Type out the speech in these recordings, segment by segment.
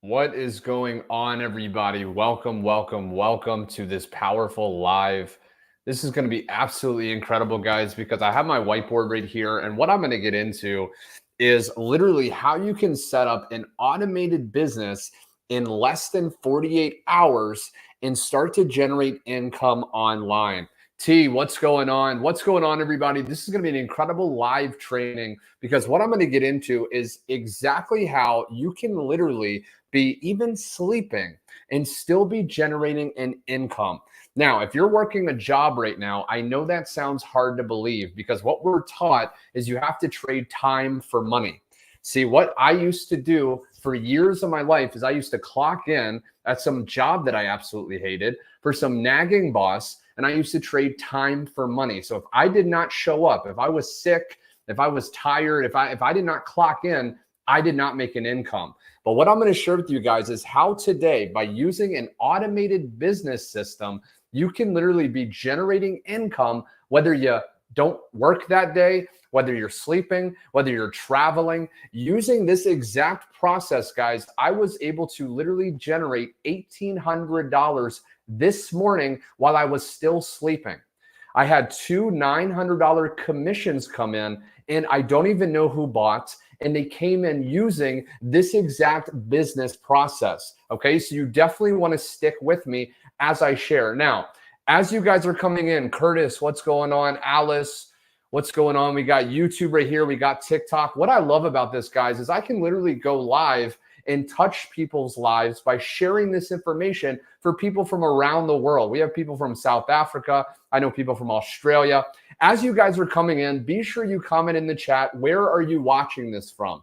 What is going on, everybody? Welcome to this powerful live. This is going to be absolutely incredible, guys, because I have my whiteboard right here. And what I'm going to get into is literally how you can set up an automated business in less than 48 hours and start to generate income online. T, what's going on? What's going on, everybody? This is going to be an incredible live training because what I'm going to get into is exactly how you can literally be even sleeping and still be generating an income. Now, if you're working a job right now, I know that sounds hard to believe because what we're taught is you have to trade time for money. See, what I used to do for years of my life is I used to clock in at some job that I absolutely hated for some nagging boss, and I used to trade time for money. So if I did not show up, if I was sick, if I was tired, if I did not clock in, I did not make an income. But what I'm going to share with you guys is how today, by using an automated business system, you can literally be generating income, whether you don't work that day, whether you're sleeping, whether you're traveling. Using this exact process, guys, I was able to literally generate $1,800 this morning while I was still sleeping. I had two $900 commissions come in, and I don't even know who bought, and they came in using this exact business process. Okay, so you definitely want to stick with me as I share. Now, as you guys are coming in, Curtis, what's going on? Alice, what's going on? We got YouTube right here. We got TikTok. What I love about this, guys, is I can literally go live and touch people's lives by sharing this information for people from around the world. We have people from South Africa. I know people from Australia. As you guys are coming in, be sure you comment in the chat, where are you watching this from?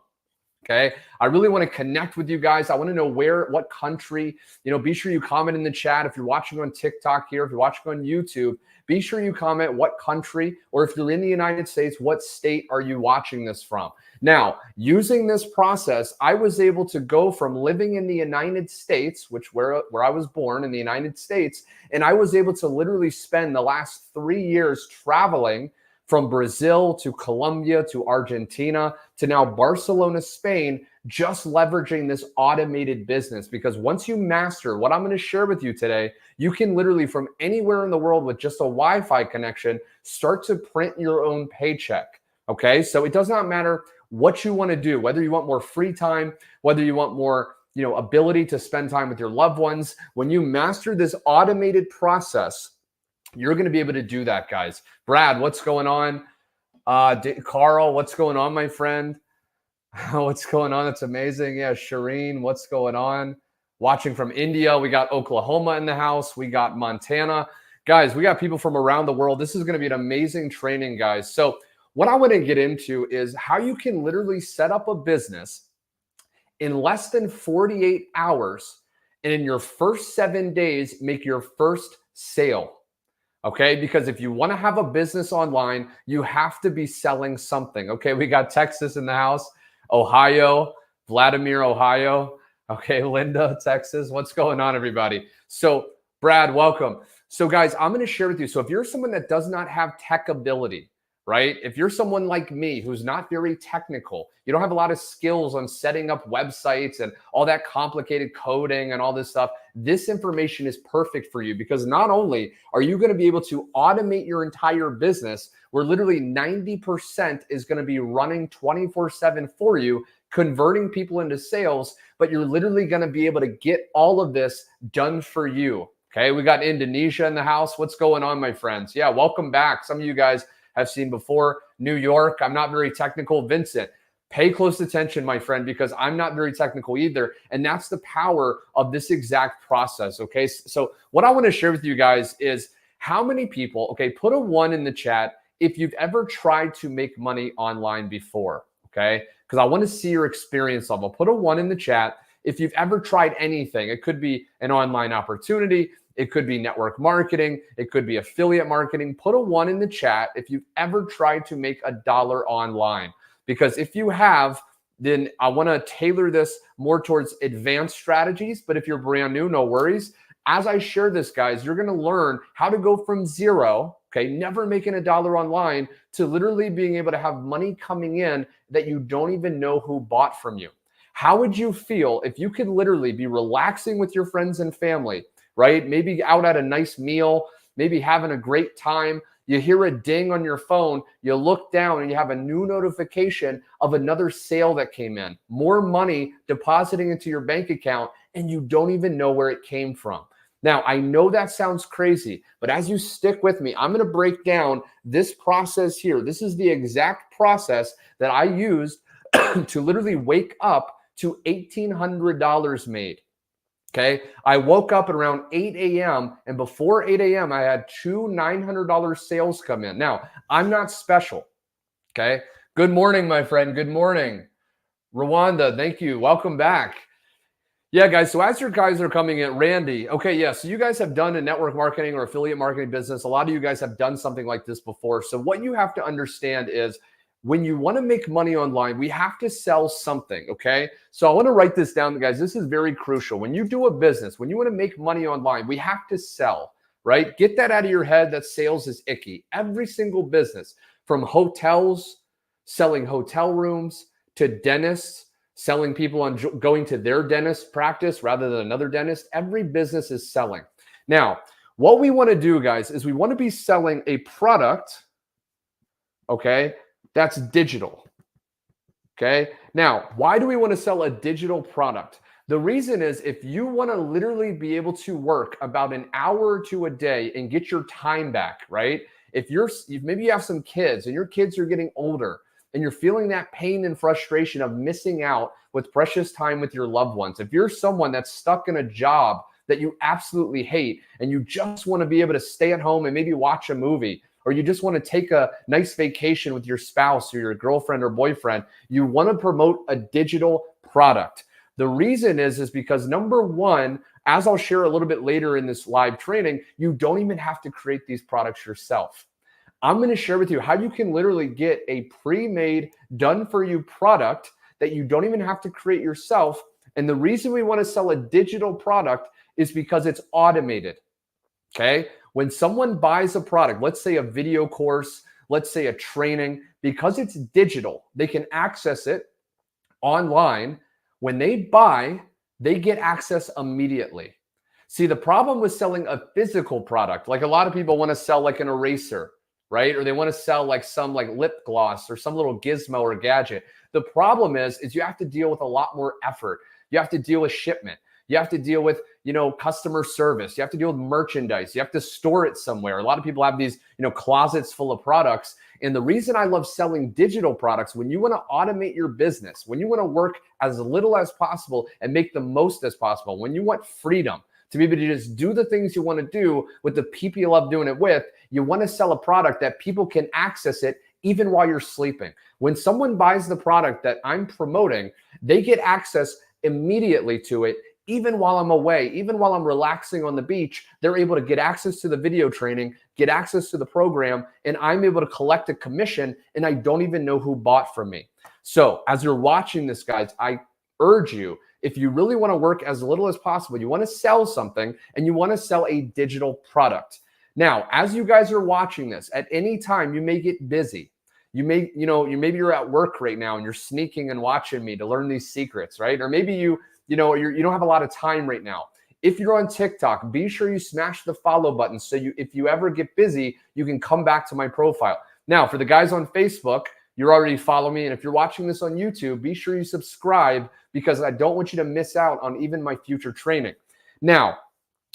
Okay, I really want to connect with you guys. I want to know what country, be sure you comment in the chat. If you're watching on TikTok here, if you're watching on YouTube, be sure you comment what country, or if you're in the United States, what state are you watching this from? Now, using this process, I was able to go from living in the United States, where I was born in the United States, and I was able to literally spend the last 3 years traveling from Brazil to Colombia to Argentina to now Barcelona, Spain, just leveraging this automated business. Because once you master what I'm going to share with you today, you can literally from anywhere in the world with just a Wi-Fi connection start to print your own paycheck. Okay, so it does not matter what you want to do, whether you want more free time, whether you want more ability to spend time with your loved ones. When you master this automated process, you're going to be able to do that, guys. Brad, what's going on? Carl, what's going on, my friend? What's going on? That's amazing. Yeah, Shireen, what's going on? Watching from India. We got Oklahoma in the house. We got Montana. Guys, we got people from around the world. This is going to be an amazing training, guys. So what I want to get into is how you can literally set up a business in less than 48 hours, and in your first 7 days, make your first sale. Okay, because if you want to have a business online, you have to be selling something. Okay, we got Texas in the house, Ohio, Vladimir, Ohio. Okay, Linda, Texas. What's going on, everybody? So, Brad, welcome. So, guys, I'm going to share with you. So, if you're someone that does not have tech ability, right? If you're someone like me who's not very technical, you don't have a lot of skills on setting up websites and all that complicated coding and all this stuff, this information is perfect for you because not only are you going to be able to automate your entire business, where literally 90% is going to be running 24/7 for you, converting people into sales, but you're literally going to be able to get all of this done for you. Okay, we got Indonesia in the house. What's going on, my friends? Yeah, welcome back. Some of you guys have seen before. New York, I'm not very technical. Vincent, pay close attention, my friend, because I'm not very technical either. And that's the power of this exact process, okay? So what I want to share with you guys is how many people, okay, put a 1 in the chat if you've ever tried to make money online before, okay? Because I want to see your experience level. Put a 1 in the chat if you've ever tried anything. It could be an online opportunity. It could be network marketing. It could be affiliate marketing. Put a 1 in the chat if you've ever tried to make $1 online. Because if you have, then I want to tailor this more towards advanced strategies. But if you're brand new, no worries. As I share this, guys, you're going to learn how to go from zero, okay, never making $1 online, to literally being able to have money coming in that you don't even know who bought from you. How would you feel if you could literally be relaxing with your friends and family, right? Maybe out at a nice meal, maybe having a great time. You hear a ding on your phone, you look down and you have a new notification of another sale that came in, more money depositing into your bank account, and you don't even know where it came from. Now, I know that sounds crazy, but as you stick with me, I'm going to break down this process here. This is the exact process that I used to literally wake up to $1,800 made. Okay. I woke up at around 8 a.m. and before 8 a.m., I had two $900 sales come in. Now, I'm not special. Okay. Good morning, my friend. Good morning. Rwanda, thank you. Welcome back. Yeah, guys. So as your guys are coming in, Randy. Okay, yeah. So you guys have done a network marketing or affiliate marketing business. A lot of you guys have done something like this before. So what you have to understand is when you want to make money online, we have to sell something, okay? So I want to write this down, guys. This is very crucial. When you do a business, when you want to make money online, we have to sell, right? Get that out of your head that sales is icky. Every single business, from hotels, selling hotel rooms, to dentists, selling people on going to their dentist practice rather than another dentist, every business is selling. Now, what we want to do, guys, is we want to be selling a product, okay, that's digital. Okay. Now, why do we want to sell a digital product? The reason is if you want to literally be able to work about an hour or two a day and get your time back, right? If maybe you have some kids and your kids are getting older and you're feeling that pain and frustration of missing out with precious time with your loved ones. If you're someone that's stuck in a job that you absolutely hate and you just want to be able to stay at home and maybe watch a movie, or you just want to take a nice vacation with your spouse or your girlfriend or boyfriend, you want to promote a digital product. The reason is because number one, as I'll share a little bit later in this live training, you don't even have to create these products yourself. I'm going to share with you how you can literally get a pre-made, done-for-you product that you don't even have to create yourself. And the reason we want to sell a digital product is because it's automated, okay? When someone buys a product, let's say a video course, let's say a training, because it's digital, they can access it online. When they buy, they get access immediately. See, the problem with selling a physical product, like a lot of people want to sell like an eraser, right? Or they want to sell like some like lip gloss or some little gizmo or gadget. The problem is you have to deal with a lot more effort. You have to deal with shipment. You have to deal with, customer service. You have to deal with merchandise. You have to store it somewhere. A lot of people have these, closets full of products. And the reason I love selling digital products, when you want to automate your business, when you want to work as little as possible and make the most as possible, when you want freedom to be able to just do the things you want to do with the people you love doing it with, you want to sell a product that people can access it even while you're sleeping. When someone buys the product that I'm promoting, they get access immediately to it. Even while I'm away, even while I'm relaxing on the beach, they're able to get access to the video training, get access to the program, and I'm able to collect a commission, and I don't even know who bought from me. So as you're watching this, guys, I urge you, if you really want to work as little as possible, you want to sell something, and you want to sell a digital product. Now, as you guys are watching this, at any time, you may get busy. Maybe you're at work right now, and you're sneaking and watching me to learn these secrets, right? Or maybe you don't have a lot of time right now. If you're on TikTok, be sure you smash the follow button so if you ever get busy, you can come back to my profile. Now, for the guys on Facebook, you're already following me. And if you're watching this on YouTube, be sure you subscribe because I don't want you to miss out on even my future training. Now,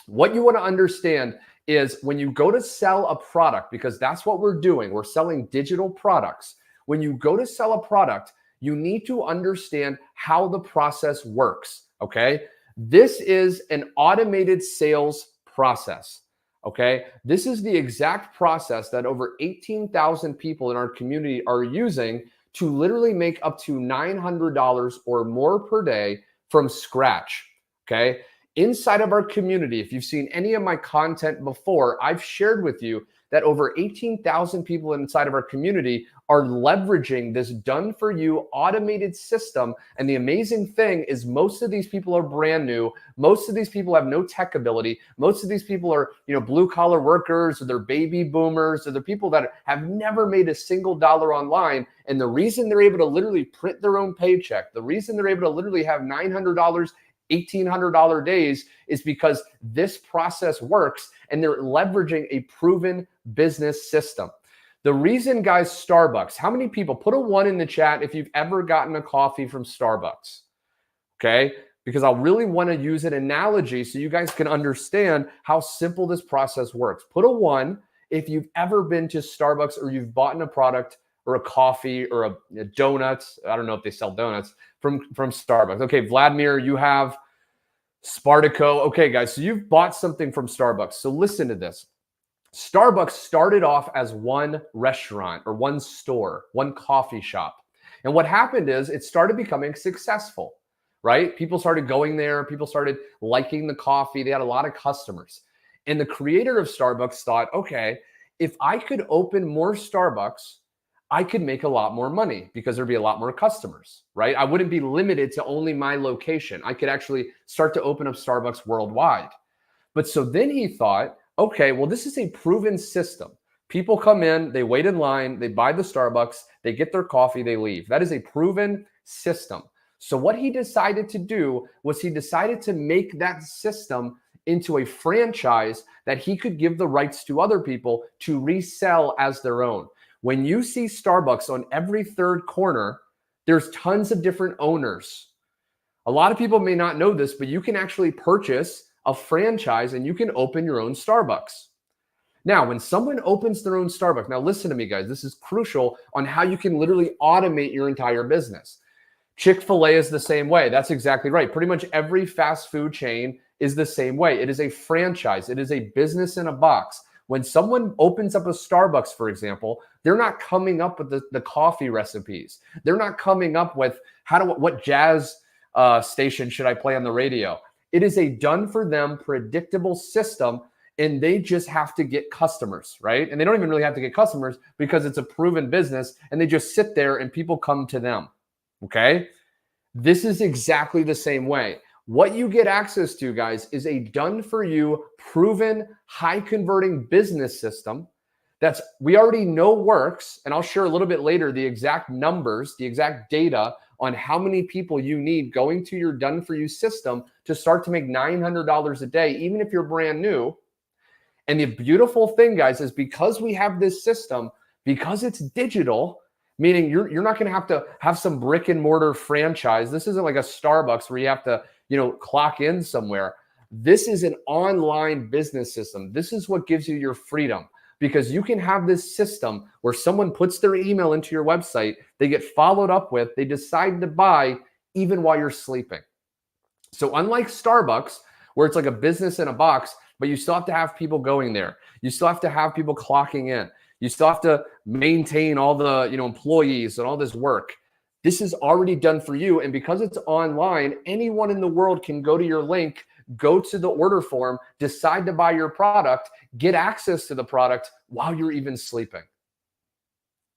what you want to understand is when you go to sell a product, because that's what we're doing, we're selling digital products. When you go to sell a product, you need to understand how the process works, okay? This is an automated sales process, okay? This is the exact process that over 18,000 people in our community are using to literally make up to $900 or more per day from scratch, okay? Inside of our community, if you've seen any of my content before, I've shared with you that over 18,000 people inside of our community are leveraging this done-for-you automated system. And the amazing thing is most of these people are brand new. Most of these people have no tech ability. Most of these people are, blue-collar workers, or they're baby boomers, or they're people that have never made a single dollar online. And the reason they're able to literally print their own paycheck, the reason they're able to literally have $900, $1,800 days is because this process works and they're leveraging a proven business system. The reason, guys, Starbucks, how many people, put a 1 in the chat if you've ever gotten a coffee from Starbucks, okay? Because I really want to use an analogy so you guys can understand how simple this process works. Put a 1 if you've ever been to Starbucks or you've bought a product or a coffee or a donuts. I don't know if they sell donuts from Starbucks. Okay, Vladimir, you have Spartaco. Okay, guys, so you've bought something from Starbucks. So listen to this. Starbucks started off as one restaurant or one store, one coffee shop. And what happened is it started becoming successful, right? People started going there. People started liking the coffee. They had a lot of customers. And the creator of Starbucks thought, okay, if I could open more Starbucks, I could make a lot more money because there'd be a lot more customers, right? I wouldn't be limited to only my location. I could actually start to open up Starbucks worldwide. But so then he thought, okay, well, this is a proven system. People come in, they wait in line, they buy the Starbucks, they get their coffee, they leave. That is a proven system. So what he decided to do was he decided to make that system into a franchise that he could give the rights to other people to resell as their own. When you see Starbucks on every third corner, there's tons of different owners. A lot of people may not know this, but you can actually purchase a franchise and you can open your own Starbucks. Now, when someone opens their own Starbucks, now listen to me, guys, this is crucial on how you can literally automate your entire business. Chick-fil-A is the same way. That's exactly right. Pretty much every fast food chain is the same way. It is a franchise. It is a business in a box. When someone opens up a Starbucks, for example, they're not coming up with the coffee recipes. They're not coming up with what jazz station should I play on the radio. It is a done-for-them, predictable system, and they just have to get customers, right? And they don't even really have to get customers because it's a proven business, and they just sit there and people come to them, okay? This is exactly the same way. What you get access to, guys, is a done-for-you, proven, high-converting business system that's we already know works, and I'll share a little bit later the exact numbers, the exact data on how many people you need going to your done-for-you system to start to make $900 a day, even if you're brand new. And the beautiful thing, guys, is because we have this system, because it's digital, meaning you're not going to have some brick and mortar franchise. This isn't like a Starbucks where you have to clock in somewhere. This is an online business system. This is what gives you your freedom, because you can have this system where someone puts their email into your website, they get followed up with, they decide to buy even while you're sleeping. So unlike Starbucks, where it's like a business in a box, but you still have to have people going there. You still have to have people clocking in. You still have to maintain all the employees and all this work. This is already done for you. And because it's online, anyone in the world can go to your link, go to the order form, decide to buy your product, get access to the product while you're even sleeping,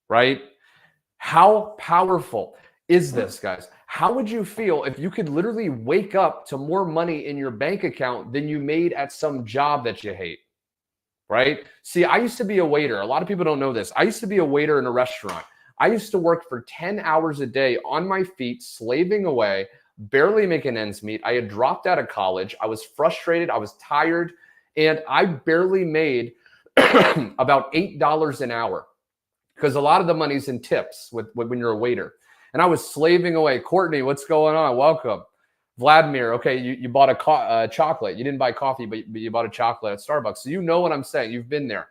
right? How powerful is this, guys? How would you feel if you could literally wake up to more money in your bank account than you made at some job that you hate, right? See, I used to be a waiter. A lot of people don't know this. I used to be a waiter in a restaurant. I used to work for 10 hours a day on my feet, slaving away, barely making ends meet. I had dropped out of college. I was frustrated. I was tired. And I barely made about $8 an hour because a lot of the money's in tips when you're a waiter. And I was slaving away. Courtney, what's going on? Welcome. Vladimir, okay, you bought a chocolate. You didn't buy coffee, but you bought a chocolate at Starbucks. So you know what I'm saying. You've been there.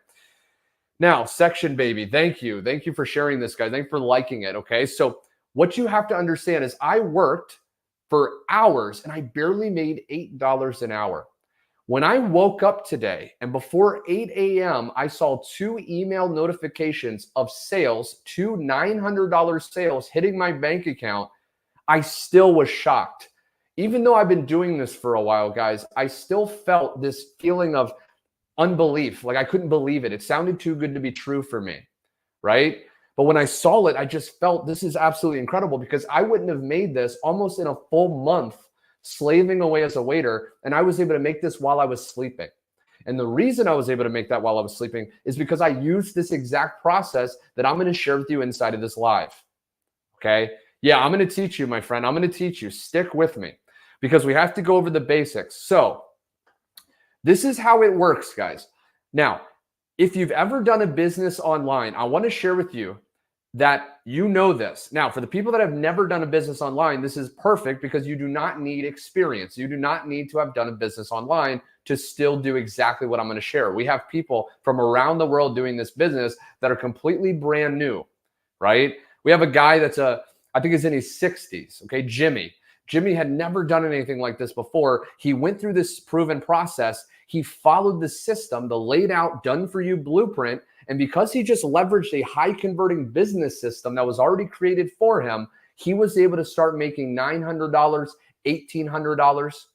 Now, Section Baby, thank you. Thank you for sharing this, guys. Thank you for liking it, okay? So what you have to understand is I worked for hours, and I barely made $8 an hour. When I woke up today, and before 8 a.m., I saw 2 email notifications of sales, 2 $900 sales hitting my bank account, I still was shocked. Even though I've been doing this for a while, guys, I still felt this feeling of unbelief. Like I couldn't believe it. It sounded too good to be true for me, right? But when I saw it, I just felt this is absolutely incredible because I wouldn't have made this almost in a full month slaving away as a waiter. And I was able to make this while I was sleeping. And the reason I was able to make that while I was sleeping is because I used this exact process that I'm going to share with you inside of this live. Okay. Yeah, I'm going to teach you, my friend. I'm going to teach you. Stick with me because we have to go over the basics. So this is how it works, guys. Now, if you've ever done a business online, I want to share with you that you know this. Now, for the people that have never done a business online, this is perfect because you do not need experience. You do not need to have done a business online to still do exactly what I'm going to share. We have people from around the world doing this business that are completely brand new, right? We have a guy that's I think he's in his 60s, okay, Jimmy. Jimmy had never done anything like this before. He went through this proven process. He followed the system, the laid out, done for you blueprint. And because he just leveraged a high converting business system that was already created for him, he was able to start making $900, $1,800.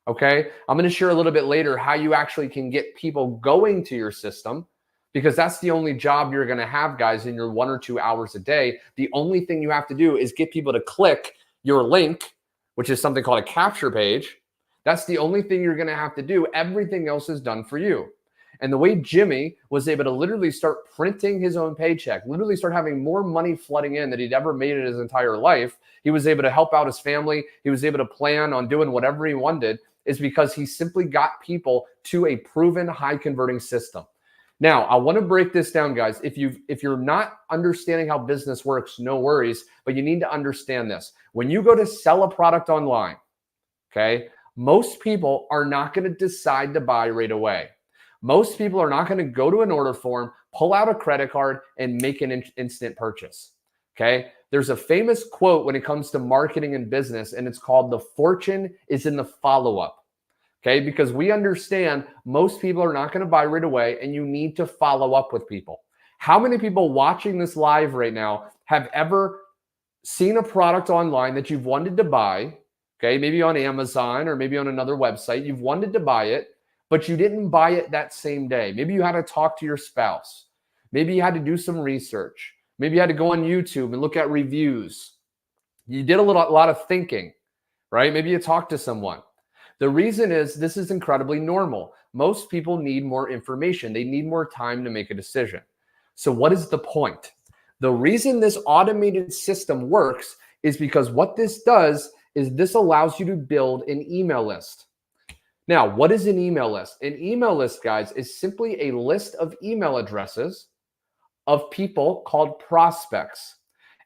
Okay. I'm going to share a little bit later how you actually can get people going to your system because that's the only job you're going to have, guys, in your 1 or 2 hours a day. The only thing you have to do is get people to click your link, which is something called a capture page. That's the only thing you're going to have to do. Everything else is done for you. And the way Jimmy was able to literally start printing his own paycheck, literally start having more money flooding in than he'd ever made in his entire life, he was able to help out his family. He was able to plan on doing whatever he wanted, is because he simply got people to a proven high converting system. Now, I want to break this down, guys. If you're not understanding how business works, no worries, but you need to understand this. When you go to sell a product online, okay, most people are not going to decide to buy right away. Most people are not going to go to an order form, pull out a credit card, and make an instant purchase. Okay. There's a famous quote when it comes to marketing and business, and it's called "The fortune is in the follow-up." Okay. Because we understand most people are not going to buy right away, and you need to follow up with people. How many people watching this live right now have ever seen a product online that you've wanted to buy? Okay. Maybe on Amazon or maybe on another website, you've wanted to buy it, but you didn't buy it that same day. Maybe you had to talk to your spouse. Maybe you had to do some research. Maybe you had to go on YouTube and look at reviews. You did a lot of thinking, right? Maybe you talked to someone. The reason is this is incredibly normal. Most people need more information. They need more time to make a decision. So what is the point? The reason this automated system works is because what this does is this allows you to build an email list. Now, what is an email list? An email list, guys, is simply a list of email addresses of people called prospects.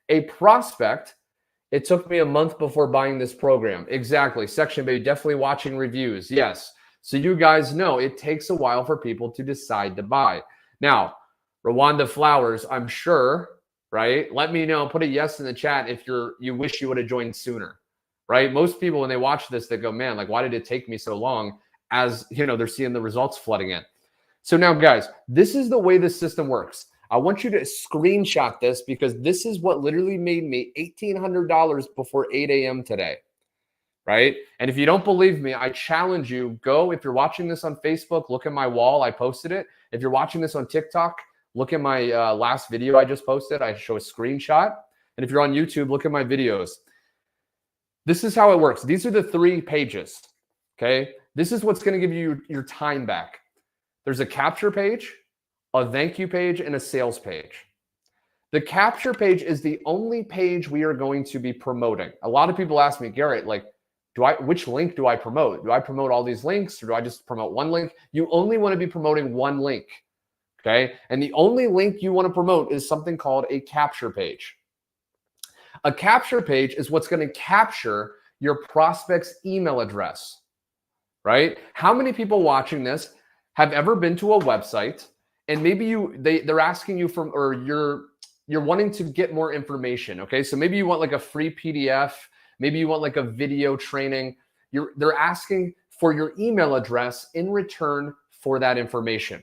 A prospect, it took me a month before buying this program. Exactly. Section baby, definitely watching reviews. Yes. So you guys know it takes a while for people to decide to buy. Now, Rwanda Flowers, I'm sure, right? Let me know. Put a yes in the chat if you wish you would have joined sooner. Right? Most people, when they watch this, they go, man, like, why did it take me so long? As you know, they're seeing the results flooding in. So now, guys, this is the way this system works. I want you to screenshot this because this is what literally made me $1,800 before 8 a.m. today. Right? And if you don't believe me, I challenge you, go, if you're watching this on Facebook, look at my wall. I posted it. If you're watching this on TikTok, look at my last video I just posted. I show a screenshot. And if you're on YouTube, look at my videos. This is how it works. These are the 3 pages, okay? This is what's going to give you your time back. There's a capture page, a thank you page, and a sales page. The capture page is the only page we are going to be promoting. A lot of people ask me, Garrett, like, which link do I promote? Do I promote all these links or do I just promote one link? You only want to be promoting one link, okay? And the only link you want to promote is something called a capture page. A capture page is what's going to capture your prospect's email address, right? How many people watching this have ever been to a website and maybe they're asking you or you're wanting to get more information, okay? So maybe you want like a free PDF, maybe you want like a video training. They're asking for your email address in return for that information,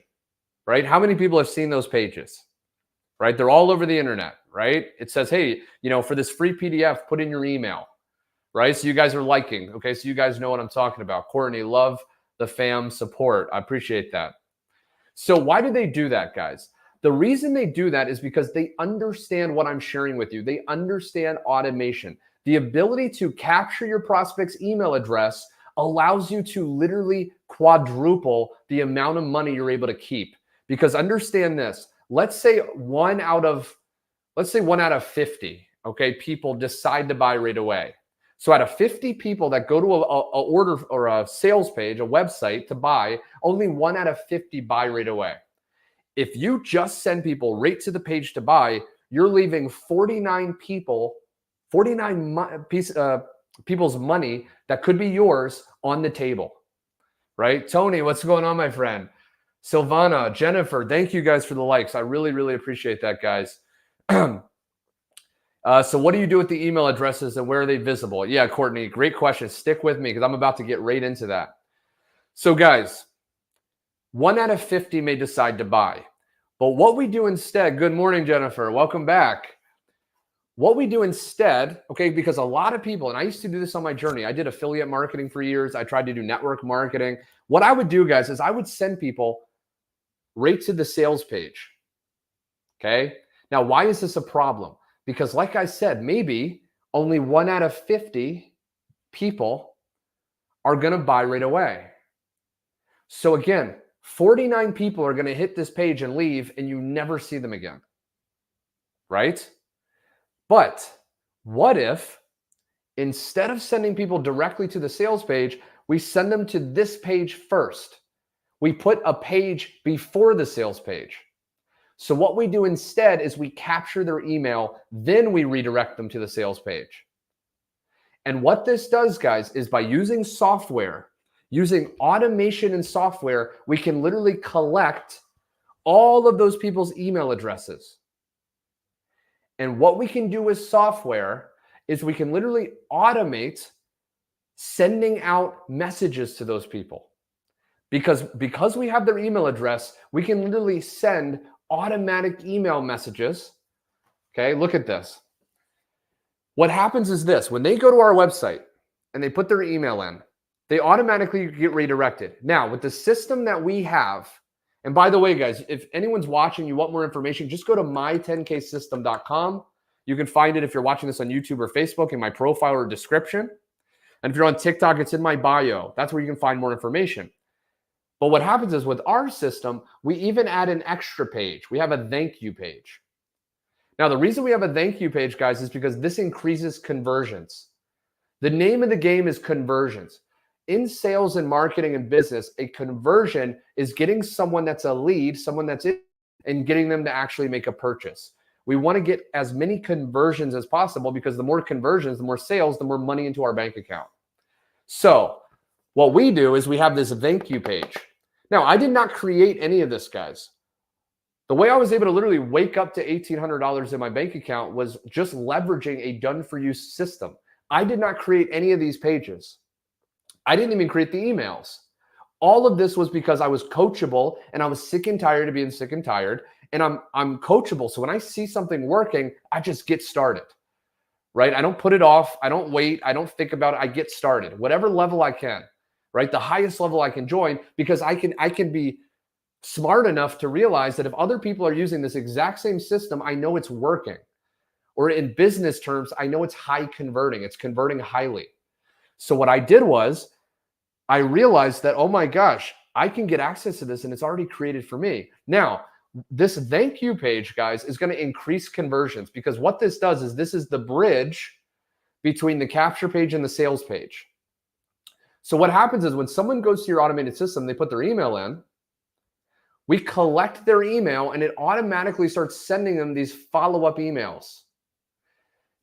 right? How many people have seen those pages? Right? They're all over the internet, right? It says, hey, for this free PDF, put in your email, right? So you guys are liking, okay? So you guys know what I'm talking about. Courtney, love the fam support. I appreciate that. So why do they do that, guys? The reason they do that is because they understand what I'm sharing with you. They understand automation. The ability to capture your prospect's email address allows you to literally quadruple the amount of money you're able to keep. Because understand this, let's say one out of 50, okay, people decide to buy right away. So out of 50 people that go to a order or a sales page, a website to buy, only 1 out of 50 buy right away. If you just send people right to the page to buy, you're leaving 49 people's money that could be yours on the table, right? Tony, what's going on, my friend? Silvana, Jennifer, thank you guys for the likes. I really, really appreciate that, guys. So what do you do with the email addresses and where are they visible? Yeah, Courtney, great question. Stick with me because I'm about to get right into that. So guys, 1 out of 50 may decide to buy. But what we do instead, good morning, Jennifer, welcome back. What we do instead, okay, because a lot of people, and I used to do this on my journey. I did affiliate marketing for years. I tried to do network marketing. What I would do, guys, is I would send people right to the sales page, okay? Now, why is this a problem? Because like I said, maybe only 1 out of 50 people are going to buy right away. So again, 49 people are going to hit this page and leave and you never see them again, right? But what if instead of sending people directly to the sales page, we send them to this page first? We put a page before the sales page. So what we do instead is we capture their email, then we redirect them to the sales page. And what this does, guys, is by using software, using automation and software, we can literally collect all of those people's email addresses. And what we can do with software is we can literally automate sending out messages to those people. Because we have their email address, we can literally send automatic email messages. Okay, look at this. What happens is this, when they go to our website and they put their email in, they automatically get redirected. Now, with the system that we have, and by the way, guys, if anyone's watching, you want more information, just go to my10ksystem.com. You can find it if you're watching this on YouTube or Facebook in my profile or description. And if you're on TikTok, it's in my bio. That's where you can find more information. But what happens is with our system, we even add an extra page. We have a thank you page. Now, the reason we have a thank you page, guys, is because this increases conversions. The name of the game is conversions. In sales and marketing and business, a conversion is getting someone that's a lead, someone that's in, and getting them to actually make a purchase. We want to get as many conversions as possible because the more conversions, the more sales, the more money into our bank account. So what we do is we have this thank you page. Now, I did not create any of this, guys. The way I was able to literally wake up to $1,800 in my bank account was just leveraging a done-for-you system. I did not create any of these pages. I didn't even create the emails. All of this was because I was coachable and I was sick and tired of being sick and tired. And I'm coachable. So when I see something working, I just get started, right? I don't put it off. I don't wait. I don't think about it. I get started, whatever level I can. Right? The highest level I can join, because I can be smart enough to realize that if other people are using this exact same system, I know it's working. Or in business terms, I know it's high converting. It's converting highly. So what I did was I realized that, oh my gosh, I can get access to this and it's already created for me. Now, this thank you page, guys, is going to increase conversions because what this does is this is the bridge between the capture page and the sales page. So what happens is when someone goes to your automated system, they put their email in, we collect their email and it automatically starts sending them these follow-up emails.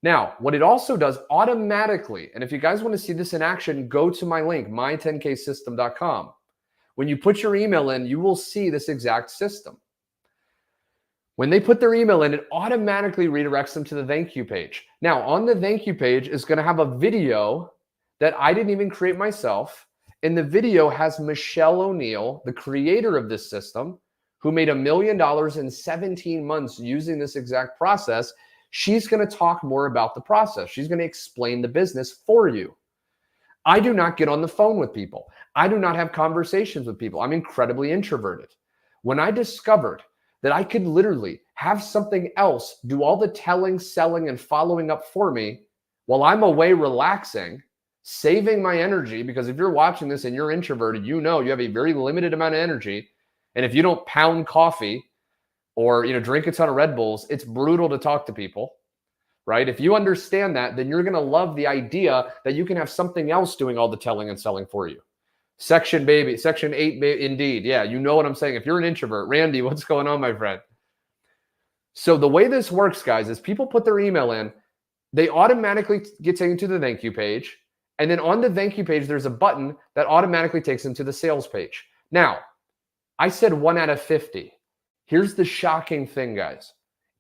Now, what it also does automatically, and if you guys want to see this in action, go to my link, my10ksystem.com. When you put your email in, you will see this exact system. When they put their email in, it automatically redirects them to the thank you page. Now, on the thank you page is going to have a video that I didn't even create myself. And the video has Michelle O'Neill, the creator of this system, who made $1 million in 17 months using this exact process. She's going to talk more about the process. She's going to explain the business for you. I do not get on the phone with people. I do not have conversations with people. I'm incredibly introverted. When I discovered that I could literally have something else do all the telling, selling, and following up for me while I'm away relaxing, saving my energy, because if you're watching this and you're introverted, you know you have a very limited amount of energy. And if you don't pound coffee or drink a ton of Red Bulls, it's brutal to talk to people, right? If you understand that, then you're going to love the idea that you can have something else doing all the telling and selling for you. Section 8, indeed. Yeah, you know what I'm saying. If you're an introvert, Randy, what's going on, my friend? So the way this works, guys, is people put their email in, they automatically get taken to the thank you page. And then on the thank you page, there's a button that automatically takes them to the sales page. Now, I said 1 out of 50. Here's the shocking thing, guys.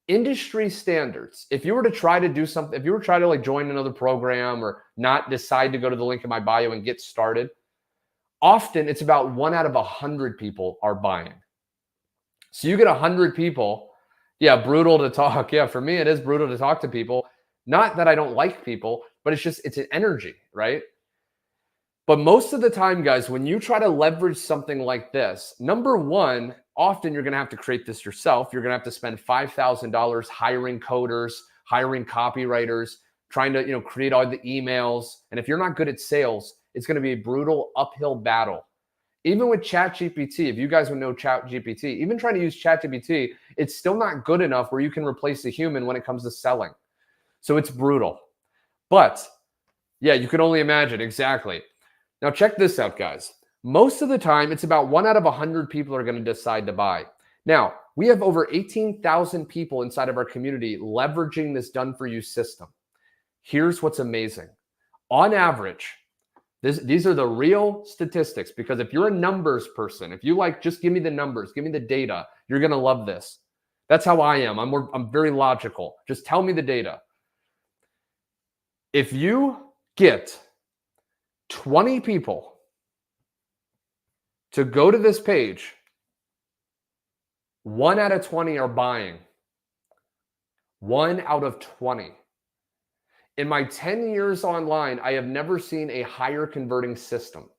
Industry standards, if you were to try to do something, if you were trying to join another program or not decide to go to the link in my bio and get started, often it's about 1 out of 100 people are buying. So you get 100 people. Yeah, brutal to talk. Yeah, for me, it is brutal to talk to people. Not that I don't like people, but it's an energy, right? But most of the time, guys, when you try to leverage something like this, number one, often you're going to have to create this yourself. You're going to have to spend $5,000 hiring coders, hiring copywriters, trying to create all the emails. And if you're not good at sales, it's going to be a brutal uphill battle. Even with ChatGPT, if you guys would know ChatGPT, even trying to use ChatGPT, it's still not good enough where you can replace a human when it comes to selling. So it's brutal. But yeah, you can only imagine. Exactly. Now check this out, guys. Most of the time, it's about 1 out of 100 people are going to decide to buy. Now, we have over 18,000 people inside of our community leveraging this done-for-you system. Here's what's amazing. On average, these are the real statistics, because if you're a numbers person, if you just give me the numbers, give me the data, you're going to love this. That's how I am. I'm very logical. Just tell me the data. If you get 20 people to go to this page, 1 out of 20 are buying. 1 out of 20. In my 10 years online, I have never seen a higher converting system.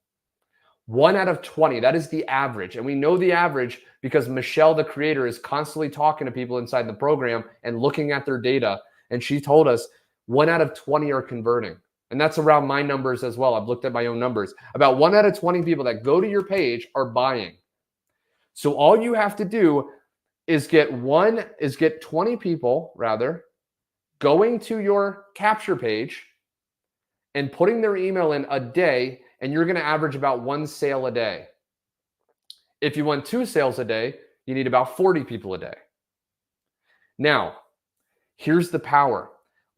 1 out of 20, that is the average. And we know the average because Michelle, the creator, is constantly talking to people inside the program and looking at their data. And she told us 1 out of 20 are converting. And that's around my numbers as well. I've looked at my own numbers. About 1 out of 20 people that go to your page are buying. So all you have to do is get 20 people, going to your capture page and putting their email in a day, and you're going to average about 1 sale a day. If you want 2 sales a day, you need about 40 people a day. Now, here's the power.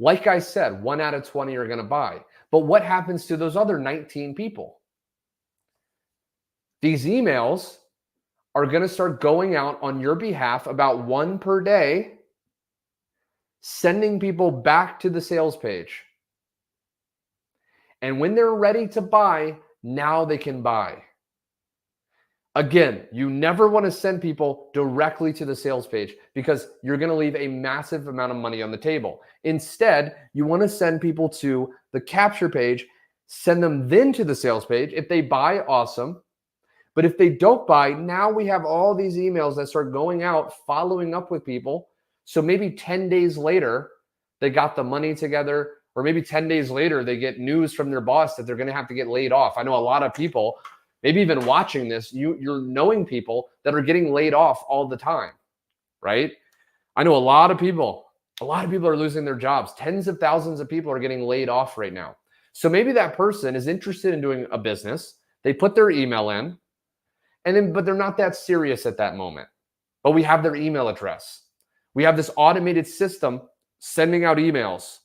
Like I said, 1 out of 20 are going to buy. But what happens to those other 19 people? These emails are going to start going out on your behalf, about 1 per day, sending people back to the sales page. And when they're ready to buy, now they can buy. Again, you never want to send people directly to the sales page because you're going to leave a massive amount of money on the table. Instead, you want to send people to the capture page, send them then to the sales page. If they buy, awesome. But if they don't buy, now we have all these emails that start going out, following up with people. So maybe 10 days later, they got the money together, or maybe 10 days later, they get news from their boss that they're going to have to get laid off. I know a lot of people, maybe even watching this, you're knowing people that are getting laid off all the time, right? I know a lot of people are losing their jobs. Tens of thousands of people are getting laid off right now. So maybe that person is interested in doing a business. They put their email in, but they're not that serious at that moment. But we have their email address. We have this automated system sending out emails.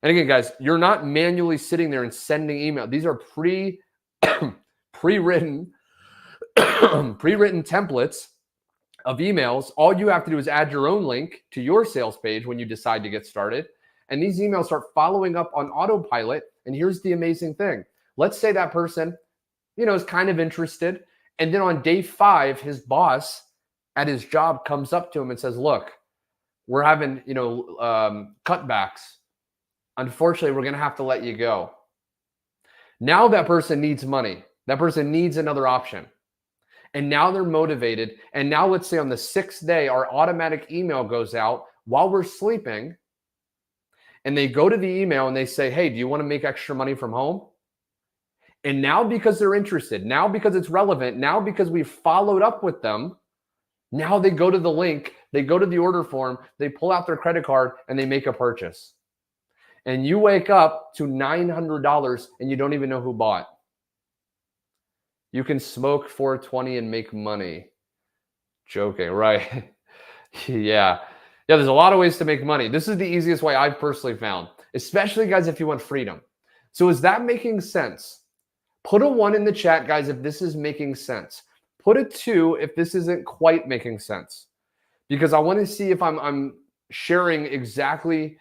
And again, guys, you're not manually sitting there and sending email. These are pre-written templates of emails. All you have to do is add your own link to your sales page when you decide to get started. And these emails start following up on autopilot. And here's the amazing thing. Let's say that person, is kind of interested. And then on day 5, his boss at his job comes up to him and says, look, we're having, cutbacks. Unfortunately, we're going to have to let you go. Now that person needs money. That person needs another option. And now they're motivated. And now let's say on the 6th day, our automatic email goes out while we're sleeping. And they go to the email and they say, hey, do you want to make extra money from home? And now because they're interested, now because it's relevant, now because we've followed up with them, now they go to the link, they go to the order form, they pull out their credit card and they make a purchase. And you wake up to $900 and you don't even know who bought. You can smoke 420 and make money. Joking, right? Yeah, there's a lot of ways to make money. This is the easiest way I've personally found, especially guys, if you want freedom. So is that making sense? Put a 1 in the chat, guys, if this is making sense. Put a 2 if this isn't quite making sense, because I want to see if I'm sharing exactly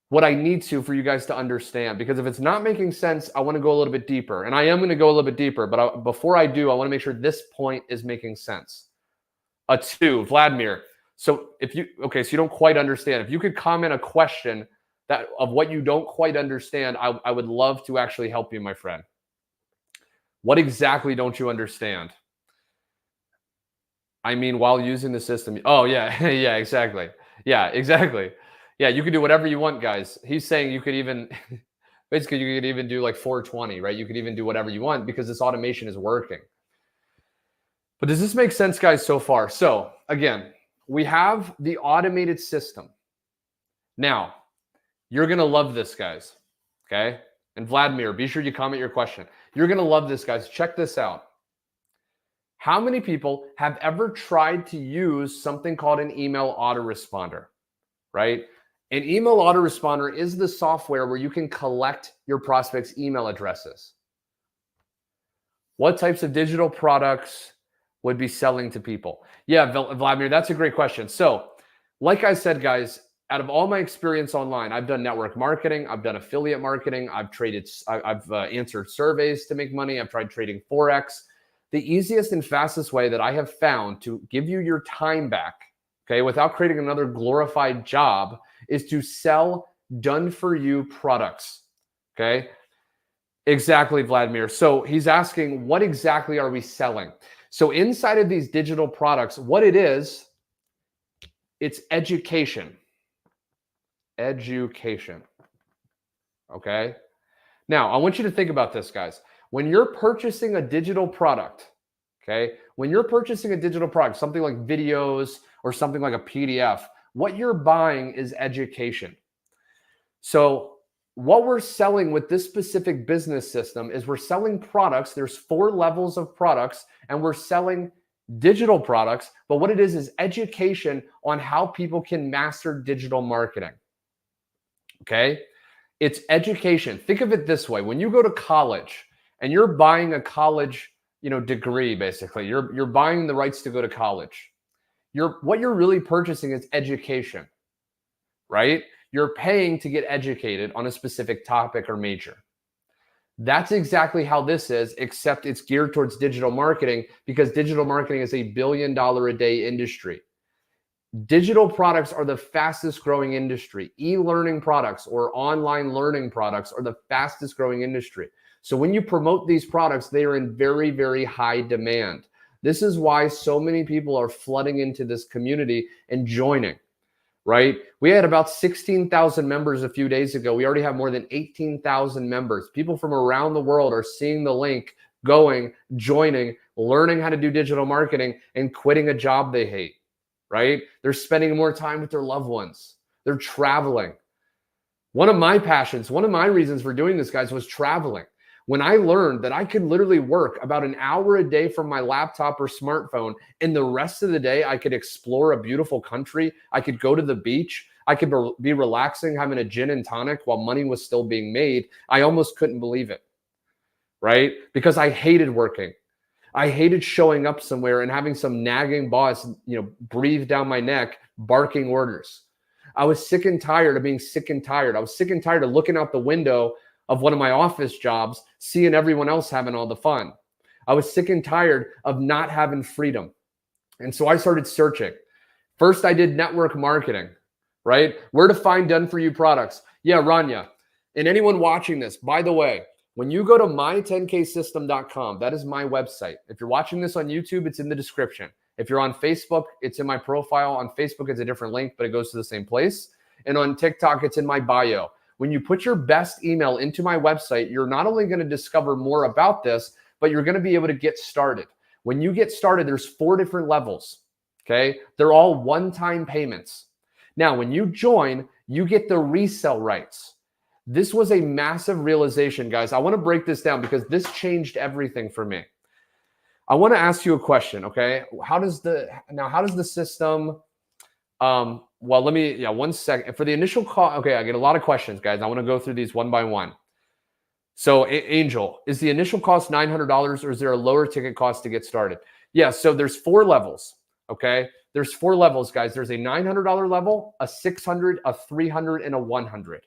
what I need to for you guys to understand. Because if it's not making sense, I want to go a little bit deeper. And I am going to go a little bit deeper. But before I do, I want to make sure this point is making sense. A 2, Vladimir. So so you don't quite understand. If you could comment a question of what you don't quite understand, I would love to actually help you, my friend. What exactly don't you understand? I mean, while using the system. Oh, yeah. Yeah, exactly. Yeah, exactly. Yeah, you can do whatever you want, guys. He's saying you could even, basically, you could even do like 420, right? You could even do whatever you want because this automation is working. But does this make sense, guys, so far? So again, we have the automated system. Now, you're going to love this, guys, okay? And Vladimir, be sure you comment your question. You're going to love this, guys. Check this out. How many people have ever tried to use something called an email autoresponder, right? An email autoresponder is the software where you can collect your prospects' email addresses. What types of digital products would be selling to people? Yeah, Vladimir, that's a great question. So, like I said, guys, out of all my experience online, I've done network marketing, I've done affiliate marketing, I've answered surveys to make money, I've tried trading Forex. The easiest and fastest way that I have found to give you your time back, okay, without creating another glorified job, is to sell done-for-you products, okay? Exactly, Vladimir. So he's asking, what exactly are we selling? So inside of these digital products, what it is, it's education. Education, okay? Now, I want you to think about this, guys. When you're purchasing a digital product, okay, when you're purchasing a digital product, something like videos or something like a PDF, what you're buying is education. So what we're selling with this specific business system is we're selling products. There's 4 levels of products, and we're selling digital products. But what it is education on how people can master digital marketing, okay? It's education. Think of it this way. When you go to college and you're buying a college, degree, basically, you're buying the rights to go to college. What you're really purchasing is education, right? You're paying to get educated on a specific topic or major. That's exactly how this is, except it's geared towards digital marketing, because digital marketing is $1 billion a day industry. Digital products are the fastest growing industry. E-learning products or online learning products are the fastest growing industry. So when you promote these products, they are in very, very high demand. This is why so many people are flooding into this community and joining, right? We had about 16,000 members a few days ago. We already have more than 18,000 members. People from around the world are seeing the link, going, joining, learning how to do digital marketing, and quitting a job they hate, right? They're spending more time with their loved ones. They're traveling. One of my passions, one of my reasons for doing this, guys, was traveling. When I learned that I could literally work about an hour a day from my laptop or smartphone, and the rest of the day I could explore a beautiful country, I could go to the beach, I could be relaxing, having a gin and tonic while money was still being made, I almost couldn't believe it, right? Because I hated working. I hated showing up somewhere and having some nagging boss, breathe down my neck, barking orders. I was sick and tired of being sick and tired. I was sick and tired of looking out the window of one of my office jobs, seeing everyone else having all the fun. I was sick and tired of not having freedom. And so I started searching. First, I did network marketing, right? Where to find done-for-you products. Yeah, Rania. And anyone watching this, by the way, When you go to my10ksystem.com, that is my website. If you're watching this on YouTube, it's in the description. If you're on Facebook, it's in my profile. On Facebook, it's a different link, but it goes to the same place. And on TikTok, it's in my bio. When you put your best email into my website, you're not only going to discover more about this, but you're going to be able to get started. When you get started, there's 4 different levels, okay? They're all one-time payments. Now, when you join, you get the resale rights. This was a massive realization, guys. I want to break this down because this changed everything for me. I want to ask you a question, okay? How does the system, well, let me, 1 second. For the initial call, okay, I get a lot of questions, guys. I want to go through these one by one. So Angel, is the initial cost $900 or is there a lower ticket cost to get started? Yeah, so there's 4 levels, okay? There's 4 levels, guys. There's a $900 level, a $600, a $300, and a $100,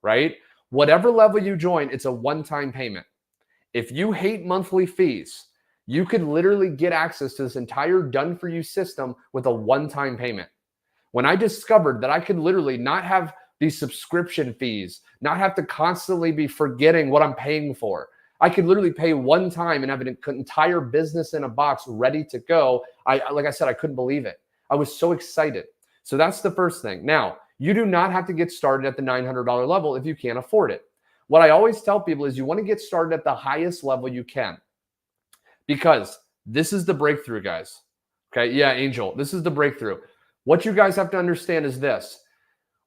right? Whatever level you join, it's a one-time payment. If you hate monthly fees, you could literally get access to this entire done-for-you system with a one-time payment. When I discovered that I could literally not have these subscription fees, not have to constantly be forgetting what I'm paying for, I could literally pay one time and have an entire business in a box ready to go. Like I said, I couldn't believe it. I was so excited. So that's the first thing. Now, you do not have to get started at the $900 level if you can't afford it. What I always tell people is you want to get started at the highest level you can, because this is the breakthrough, guys. Okay, yeah, Angel, this is the breakthrough. What you guys have to understand is this.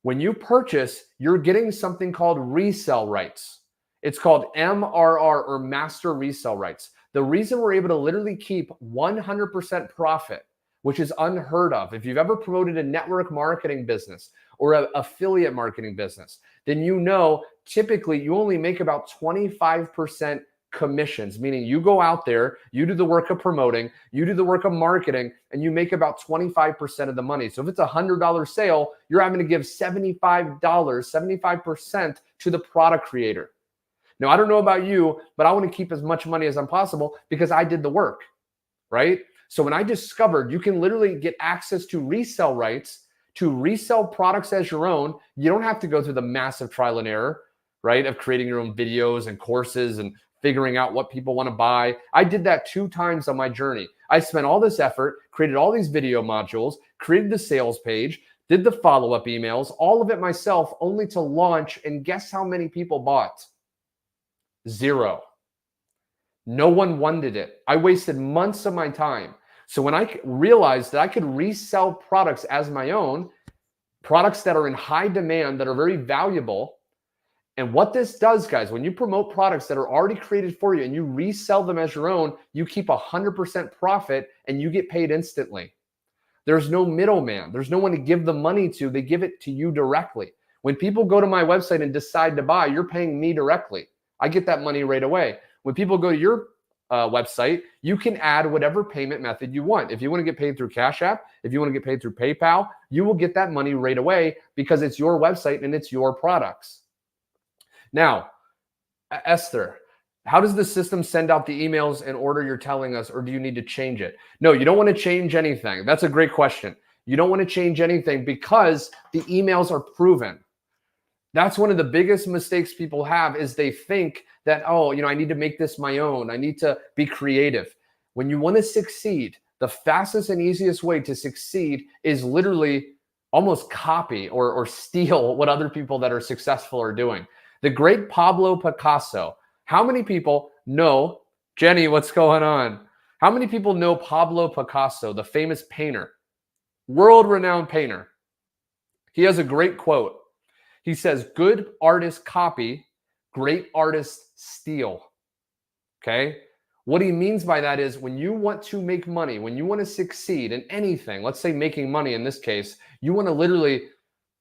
When you purchase, you're getting something called resale rights. It's called MRR, or master resale rights. The reason we're able to literally keep 100% profit, which is unheard of. If you've ever promoted a network marketing business or an affiliate marketing business, then you know typically you only make about 25% commissions, meaning you go out there, you do the work of promoting, you do the work of marketing, and you make about 25% of the money. So if it's a $100 sale, you're having to give $75% to the product creator. Now, I don't know about you, but I want to keep as much money as possible because I did the work, right? So when I discovered you can literally get access to resale rights to resell products as your own, you don't have to go through the massive trial and error, right, of creating your own videos and courses and figuring out what people want to buy. I did that 2 times on my journey. I spent all this effort, created all these video modules, created the sales page, did the follow-up emails, all of it myself, only to launch. And guess how many people bought? 0. No one wanted it. I wasted months of my time. So when I realized that I could resell products as my own, products that are in high demand, that are very valuable. And what this does, guys, when you promote products that are already created for you and you resell them as your own, you keep 100% profit and you get paid instantly. There's no middleman. There's no one to give the money to. They give it to you directly. When people go to my website and decide to buy, you're paying me directly. I get that money right away. When people go to your website, you can add whatever payment method you want. If you want to get paid through Cash App, if you want to get paid through PayPal, you will get that money right away because it's your website and it's your products. Now, Esther, how does the system send out the emails in order you're telling us, or do you need to change it? No, you don't want to change anything. That's a great question. You don't want to change anything because the emails are proven. That's one of the biggest mistakes people have, is they think that, oh, I need to make this my own. I need to be creative. When you want to succeed, the fastest and easiest way to succeed is literally almost copy or steal what other people that are successful are doing. The great Pablo Picasso. How many people know, Jenny, what's going on? How many people know Pablo Picasso, the famous painter, world-renowned painter? He has a great quote. He says, good artists copy, great artists steal. Okay? What he means by that is when you want to make money, when you want to succeed in anything, let's say making money in this case, you want to literally,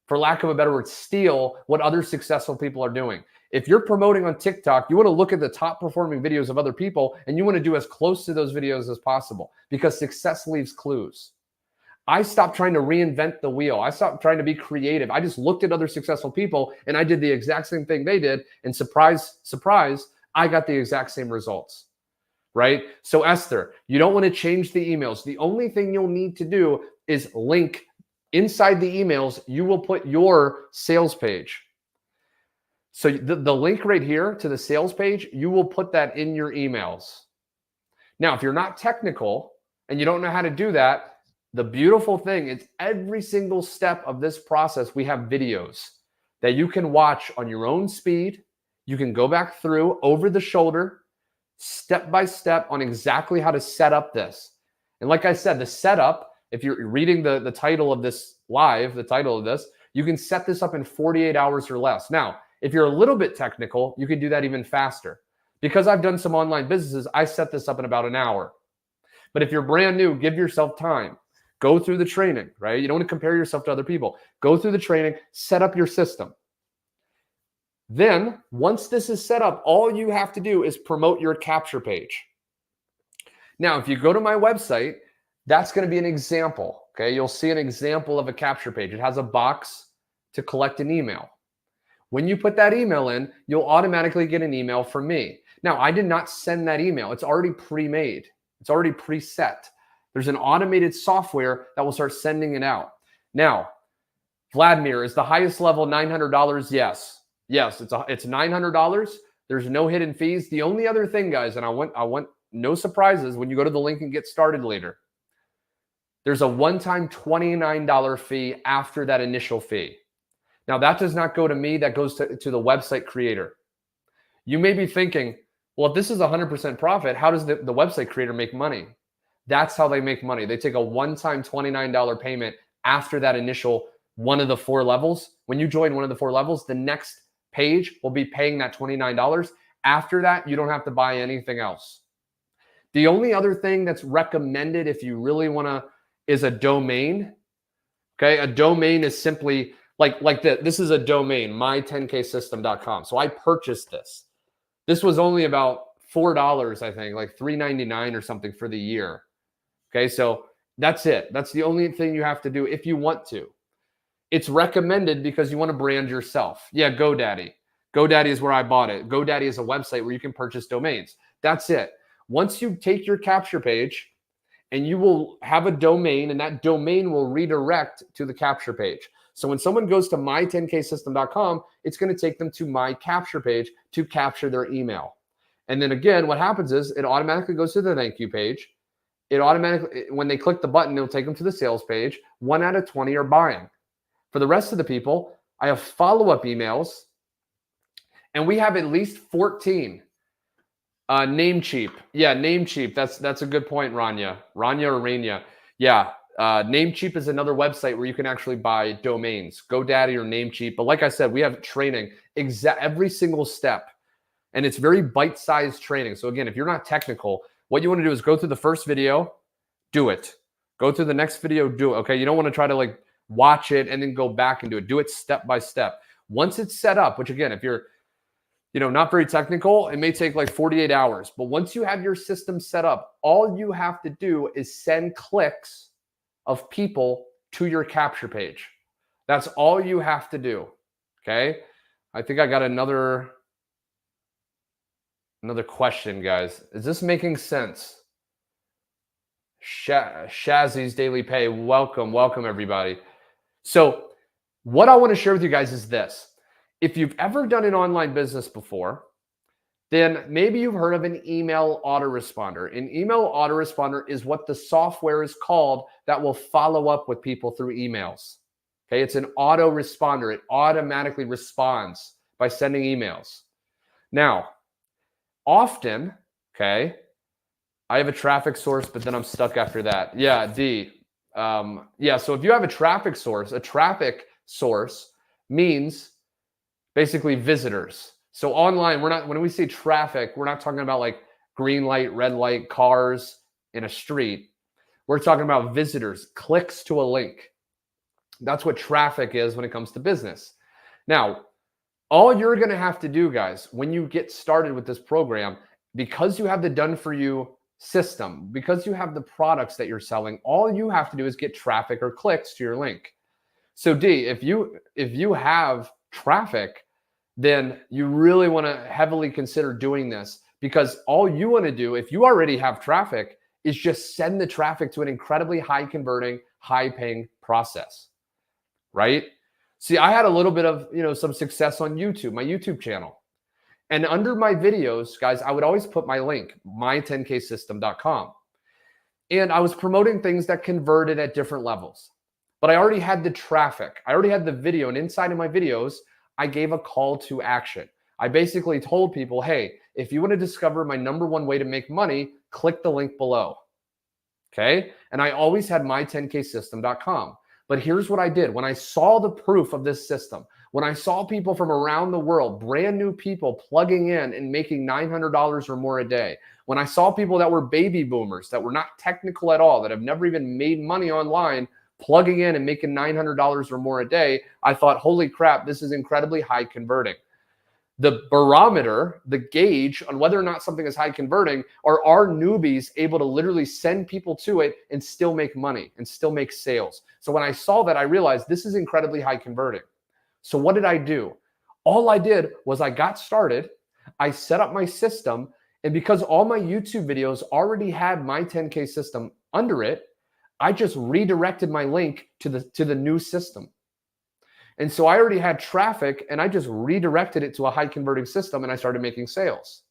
for lack of a better word, steal what other successful people are doing. If you're promoting on TikTok, you want to look at the top performing videos of other people and you want to do as close to those videos as possible because success leaves clues. I stopped trying to reinvent the wheel. I stopped trying to be creative. I just looked at other successful people and I did the exact same thing they did. And surprise, surprise, I got the exact same results, right? So Esther, you don't want to change the emails. The only thing you'll need to do is link inside the emails. You will put your sales page. So the link right here to the sales page, you will put that in your emails. Now, if you're not technical and you don't know how to do that, the beautiful thing is every single step of this process, we have videos that you can watch on your own speed. You can go back through over the shoulder, step by step on exactly how to set up this. And like I said, the setup, if you're reading the title of this live, the title of this, you can set this up in 48 hours or less. Now, if you're a little bit technical, you can do that even faster. Because I've done some online businesses, I set this up in about an hour. But if you're brand new, give yourself time. Go through the training, right? You don't want to compare yourself to other people. Go through the training, set up your system. Then, once this is set up, all you have to do is promote your capture page. Now, if you go to my website, that's going to be an example, okay? You'll see an example of a capture page. It has a box to collect an email. When you put that email in, you'll automatically get an email from me. Now, I did not send that email. It's already pre-made. It's already preset. There's an automated software that will start sending it out. Now, Vladimir, is the highest level $900? Yes. Yes, it's $900. There's no hidden fees. The only other thing, guys, and I want no surprises when you go to the link and get started later. There's a one-time $29 fee after that initial fee. Now, that does not go to me. That goes to the website creator. You may be thinking, well, if this is 100% profit, how does the website creator make money? That's how they make money. They take a one-time $29 payment after that initial one of the 4 levels. When you join one of the 4 levels, the next page will be paying that $29. After that, you don't have to buy anything else. The only other thing that's recommended if you really want to is a domain. Okay, a domain is simply like that. This is a domain, my10ksystem.com. So I purchased this. This was only about $4, I think, like $3.99 or something for the year. Okay, so that's it. That's the only thing you have to do if you want to. It's recommended because you want to brand yourself. Yeah, GoDaddy. GoDaddy is where I bought it. GoDaddy is a website where you can purchase domains. That's it. Once you take your capture page and you will have a domain, and that domain will redirect to the capture page. So when someone goes to my10ksystem.com, it's going to take them to my capture page to capture their email. And then again, what happens is it automatically goes to the thank you page. It automatically, when they click the button, it'll take them to the sales page. 1 out of 20 are buying. For the rest of the people, I have follow-up emails, and we have at least 14. Namecheap. Yeah, Namecheap. That's a good point, Rania. Rania or Rania. Yeah, Namecheap is another website where you can actually buy domains, GoDaddy or Namecheap. But like I said, we have training every single step, and it's very bite-sized training. So again, if you're not technical, what you want to do is go through the first video, do it. Go through the next video, do it. Okay, you don't want to try to like watch it and then go back and do it. Do it step by step. Once it's set up, which again, if you're not very technical, it may take like 48 hours. But once you have your system set up, all you have to do is send clicks of people to your capture page. That's all you have to do. Okay. I think I got another question, guys. Is this making sense? Shazzy's Daily Pay. Welcome everybody. So what I want to share with you guys is this. If you've ever done an online business before, then maybe you've heard of an email autoresponder. An email autoresponder is what the software is called that will follow up with people through emails. Okay, it's an autoresponder. It automatically responds by sending emails. Now, often, okay, I have a traffic source, but then I'm stuck after that. Yeah, D. Yeah, so if you have a traffic source means basically visitors. So online, when we say traffic, we're not talking about like green light, red light, cars in a street. We're talking about visitors, clicks to a link. That's what traffic is when it comes to business. Now, all you're going to have to do, guys, when you get started with this program, because you have the done for you system, because you have the products that you're selling, all you have to do is get traffic or clicks to your link. So D, if you have traffic, then you really want to heavily consider doing this, because all you want to do, if you already have traffic, is just send the traffic to an incredibly high converting, high paying process, right? See, I had a little bit of, some success on YouTube, my YouTube channel. And under my videos, guys, I would always put my link, my10ksystem.com. And I was promoting things that converted at different levels. But I already had the traffic. I already had the video. And inside of my videos, I gave a call to action. I basically told people, hey, if you want to discover my #1 way to make money, click the link below. Okay? And I always had my10ksystem.com. But here's what I did. When I saw the proof of this system, when I saw people from around the world, brand new people plugging in and making $900 or more a day, when I saw people that were baby boomers, that were not technical at all, that have never even made money online, plugging in and making $900 or more a day, I thought, holy crap, this is incredibly high converting. The barometer, the gauge on whether or not something is high converting, are our newbies able to literally send people to it and still make money and still make sales. So when I saw that, I realized this is incredibly high converting. So what did I do? All I did was I got started, I set up my system, and because all my YouTube videos already had my 10K system under it, I just redirected my link to the new system. And so I already had traffic and I just redirected it to a high converting system and I started making sales.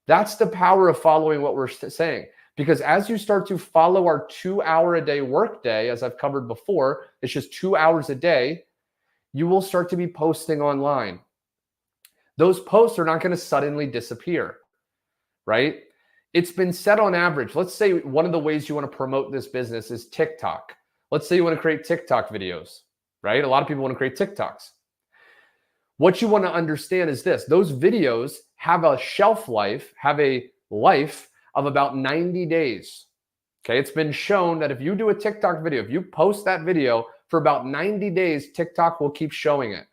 That's the power of following what we're saying. Because as you start to follow our 2-hour a day work day, as I've covered before, it's just 2 hours a day, you will start to be posting online. Those posts are not going to suddenly disappear, right? It's been said on average. Let's say one of the ways you want to promote this business is TikTok. Let's say you want to create TikTok videos, right? A lot of people want to create TikToks. What you want to understand is this. Those videos have a shelf life, have a life of about 90 days. Okay, it's been shown that if you do a TikTok video, if you post that video for about 90 days, TikTok will keep showing it.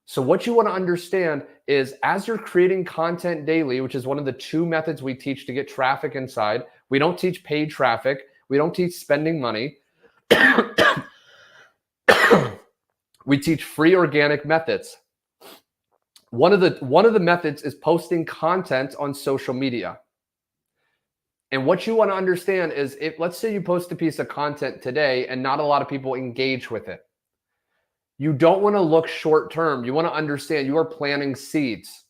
So what you want to understand is as you're creating content daily, which is one of the 2 methods we teach to get traffic inside, we don't teach paid traffic. We don't teach spending money. We teach free organic methods. One of the methods is posting content on social media. And what you want to understand is if, let's say you post a piece of content today and not a lot of people engage with it. You don't want to look short term. You want to understand you are planting seeds.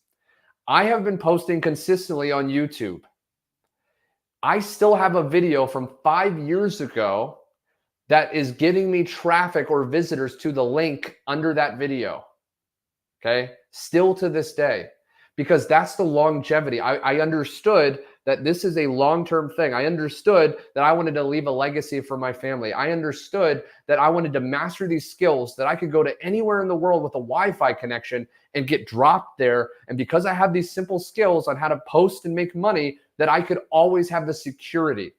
I have been posting consistently on YouTube. I still have a video from 5 years ago that is giving me traffic or visitors to the link under that video. Okay, still to this day, because that's the longevity. I understood that this is a long-term thing. I understood that I wanted to leave a legacy for my family. I understood that I wanted to master these skills, that I could go to anywhere in the world with a Wi-Fi connection and get dropped there. And because I have these simple skills on how to post and make money, that I could always have the security.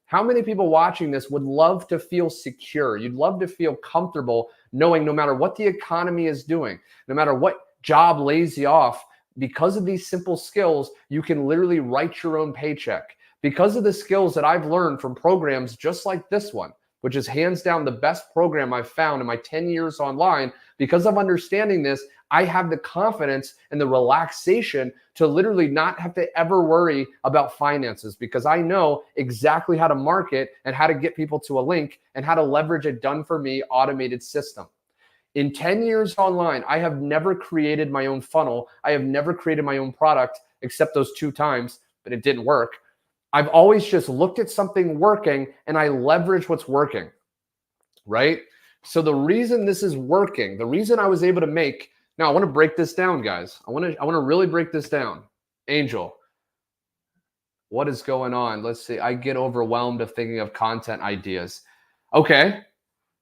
How many people watching this would love to feel secure? You'd love to feel comfortable knowing no matter what the economy is doing, no matter what job lays you off, because of these simple skills, you can literally write your own paycheck. Because of the skills that I've learned from programs just like this one, which is hands down the best program I've found in my 10 years online, because of understanding this, I have the confidence and the relaxation to literally not have to ever worry about finances, because I know exactly how to market and how to get people to a link and how to leverage a done-for-me automated system. In 10 years online, I have never created my own funnel. I have never created my own product except those 2 times, but it didn't work. I've always just looked at something working and I leverage what's working, right? So the reason this is working, the reason I was able to make, now I want to break this down, guys. I want to really break this down. Angel, what is going on? Let's see. I get overwhelmed of thinking of content ideas. Okay,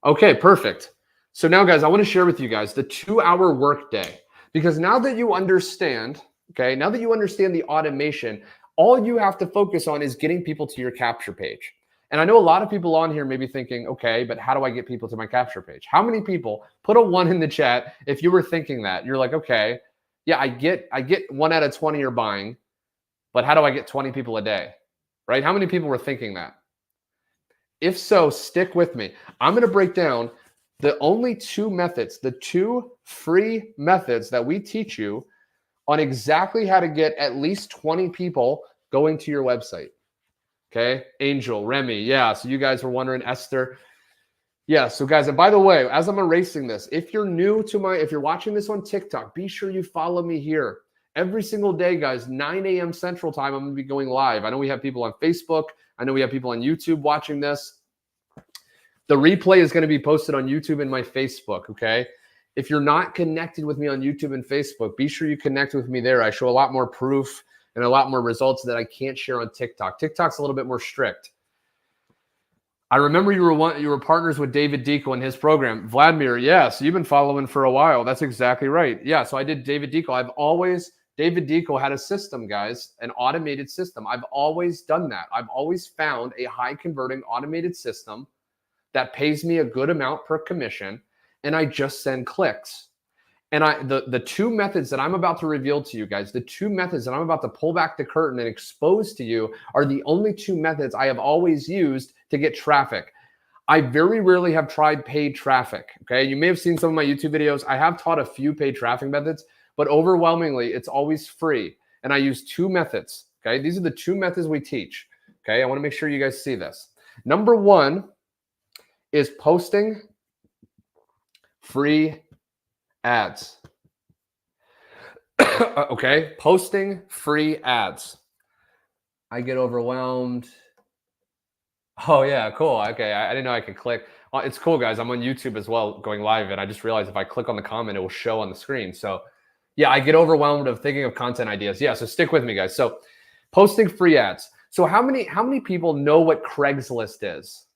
perfect. So now, guys, I want to share with you guys the 2-hour workday, because now that you understand, okay, now that you understand the automation, all you have to focus on is getting people to your capture page. And I know a lot of people on here may be thinking, okay, but how do I get people to my capture page? How many people, put a 1 in the chat if you were thinking that? You're like, okay, yeah, I get 1 out of 20 you're buying, but how do I get 20 people a day, right? How many people were thinking that? If so, stick with me. I'm going to break down the only 2 methods, the 2 free methods that we teach you on exactly how to get at least 20 people going to your website. Okay, Angel, Remy, yeah. So you guys were wondering, Esther. Yeah, so guys, and by the way, as I'm erasing this, if you're new to if you're watching this on TikTok, be sure you follow me here. Every single day, guys, 9 a.m. Central Time, I'm going to be going live. I know we have people on Facebook. I know we have people on YouTube watching this. The replay is going to be posted on YouTube and my Facebook, okay? If you're not connected with me on YouTube and Facebook, be sure you connect with me there. I show a lot more proof and a lot more results that I can't share on TikTok. TikTok's a little bit more strict. I remember you were partners with David Deco in his program. Vladimir, yeah, so you've been following for a while. That's exactly right. Yeah, so I did David Deco. David Deco had a system, guys, an automated system. I've always done that. I've always found a high converting automated system that pays me a good amount per commission, and I just send clicks. And the two methods that I'm about to reveal to you guys, the two methods that I'm about to pull back the curtain and expose to you are the only two methods I have always used to get traffic. I very rarely have tried paid traffic, okay? You may have seen some of my YouTube videos. I have taught a few paid traffic methods, but overwhelmingly, it's always free. And I use two methods, okay? These are the two methods we teach, okay? I wanna make sure you guys see this. Number one is posting free ads. Okay, posting free ads. I get overwhelmed. Oh yeah, cool. Okay, I didn't know I could click. It's cool, guys. I'm on YouTube as well, going live, and I just realized if I click on the comment, it will show on the screen. So yeah, I get overwhelmed of thinking of content ideas. Yeah, so stick with me, guys. So posting free ads. So how many people know what Craigslist is?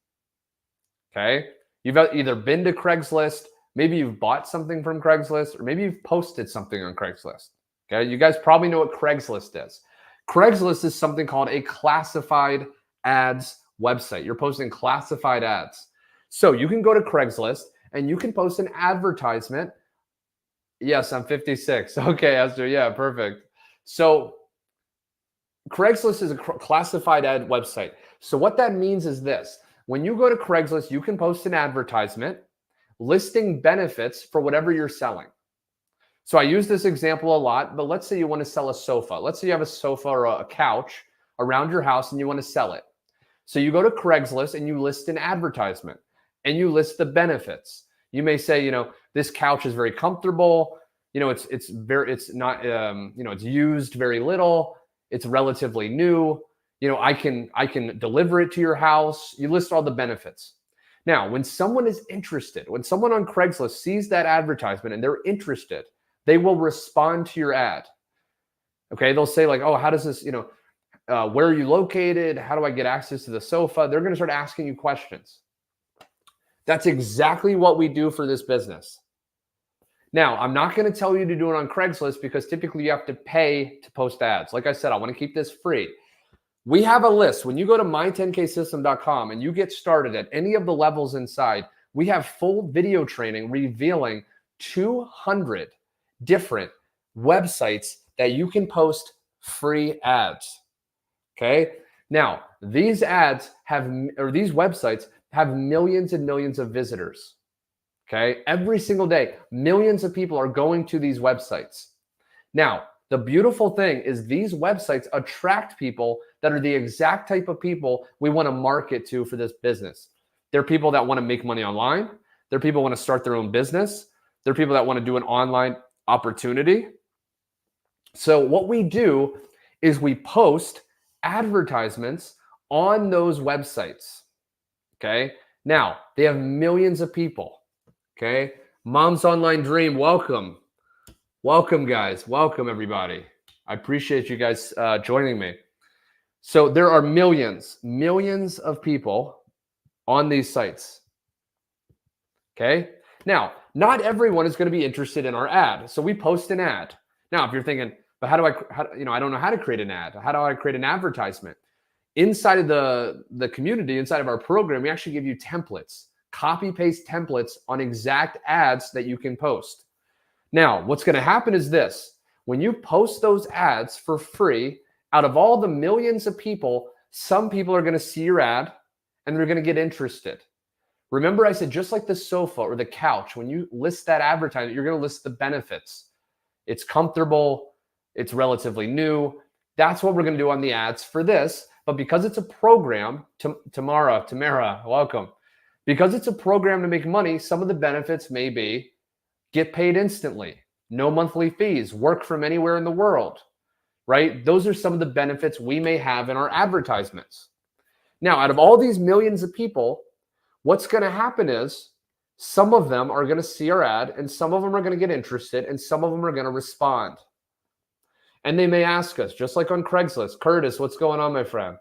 Okay, you've either been to Craigslist, maybe you've bought something from Craigslist, or maybe you've posted something on Craigslist. Okay, you guys probably know what Craigslist is. Craigslist is something called a classified ads website. You're posting classified ads. So you can go to Craigslist and you can post an advertisement. Yes, I'm 56. Okay, Esther. Yeah, perfect. So Craigslist is a classified ad website. So what that means is this. When you go to Craigslist, you can post an advertisement listing benefits for whatever you're selling. So I use this example a lot, but let's say you want to sell a sofa. Let's say you have a sofa or a couch around your house and you want to sell it. So you go to Craigslist and you list an advertisement and you list the benefits. You may say, you know, this couch is very comfortable. You know, it's used very little. It's relatively new. You know, I can deliver it to your house. You list all the benefits. Now, when someone is interested, when someone on Craigslist sees that advertisement and they're interested, they will respond to your ad. Okay, they'll say like, oh, how does this, where are you located? How do I get access to the sofa? They're going to start asking you questions. That's exactly what we do for this business. Now, I'm not going to tell you to do it on Craigslist because typically you have to pay to post ads. Like I said, I want to keep this free. We have a list. When you go to my10ksystem.com and you get started at any of the levels inside, we have full video training revealing 200 different websites that you can post free ads. Okay. Now, these websites have millions and millions of visitors. Okay. Every single day, millions of people are going to these websites. Now, the beautiful thing is these websites attract people that are the exact type of people we want to market to for this business. They're people that want to make money online. They're people who want to start their own business. They're people that want to do an online opportunity. So what we do is we post advertisements on those websites. Okay. Now they have millions of people. Okay. Mom's Online Dream. Welcome. Welcome, guys. Welcome, everybody. I appreciate you guys joining me. So there are millions of people on these sites. Okay. Now, not everyone is going to be interested in our ad. So we post an ad. Now, if you're thinking, but I don't know how to create an ad. How do I create an advertisement? Inside of the community, inside of our program, we actually give you templates, copy paste templates on exact ads that you can post. Now, what's going to happen is this. When you post those ads for free, out of all the millions of people, some people are going to see your ad and they're going to get interested. Remember, I said, just like the sofa or the couch, when you list that advertisement, you're going to list the benefits. It's comfortable. It's relatively new. That's what we're going to do on the ads for this. But because it's a program, Tamara, welcome. Because it's a program to make money, some of the benefits may be get paid instantly, no monthly fees, work from anywhere in the world, right? Those are some of the benefits we may have in our advertisements. Now, out of all these millions of people, what's going to happen is some of them are going to see our ad and some of them are going to get interested and some of them are going to respond. And they may ask us, just like on Craigslist, Curtis, what's going on, my friend?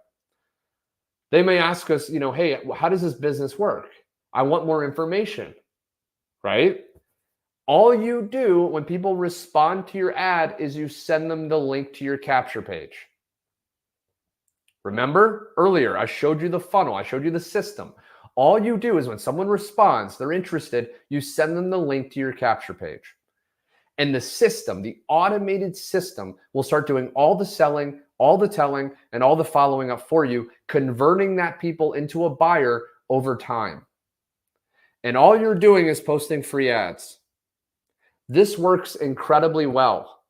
They may ask us, hey, how does this business work? I want more information, right? All you do when people respond to your ad is you send them the link to your capture page. Remember earlier, I showed you the funnel. I showed you the system. All you do is when someone responds, they're interested, you send them the link to your capture page. And the system, the automated system, will start doing all the selling, all the telling, and all the following up for you, converting that people into a buyer over time. And all you're doing is posting free ads. This works incredibly well.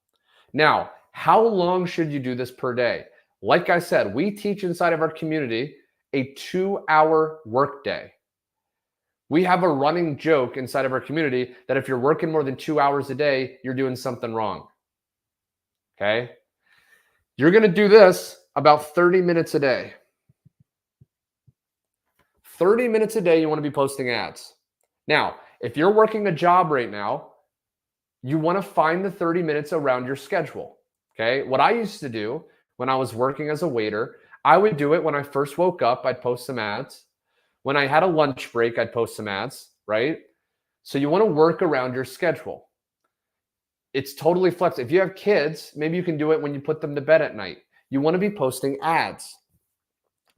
Now, how long should you do this per day? Like I said, we teach inside of our community a 2-hour workday. We have a running joke inside of our community that if you're working more than 2 hours a day, you're doing something wrong. Okay? You're going to do this about 30 minutes a day. 30 minutes a day, you want to be posting ads. Now, if you're working a job right now, you want to find the 30 minutes around your schedule. Okay? What I used to do when I was working as a waiter, I would do it when I first woke up, I'd post some ads. When I had a lunch break, I'd post some ads, right? So you want to work around your schedule. It's totally flexible. If you have kids, maybe you can do it when you put them to bed at night. You want to be posting ads,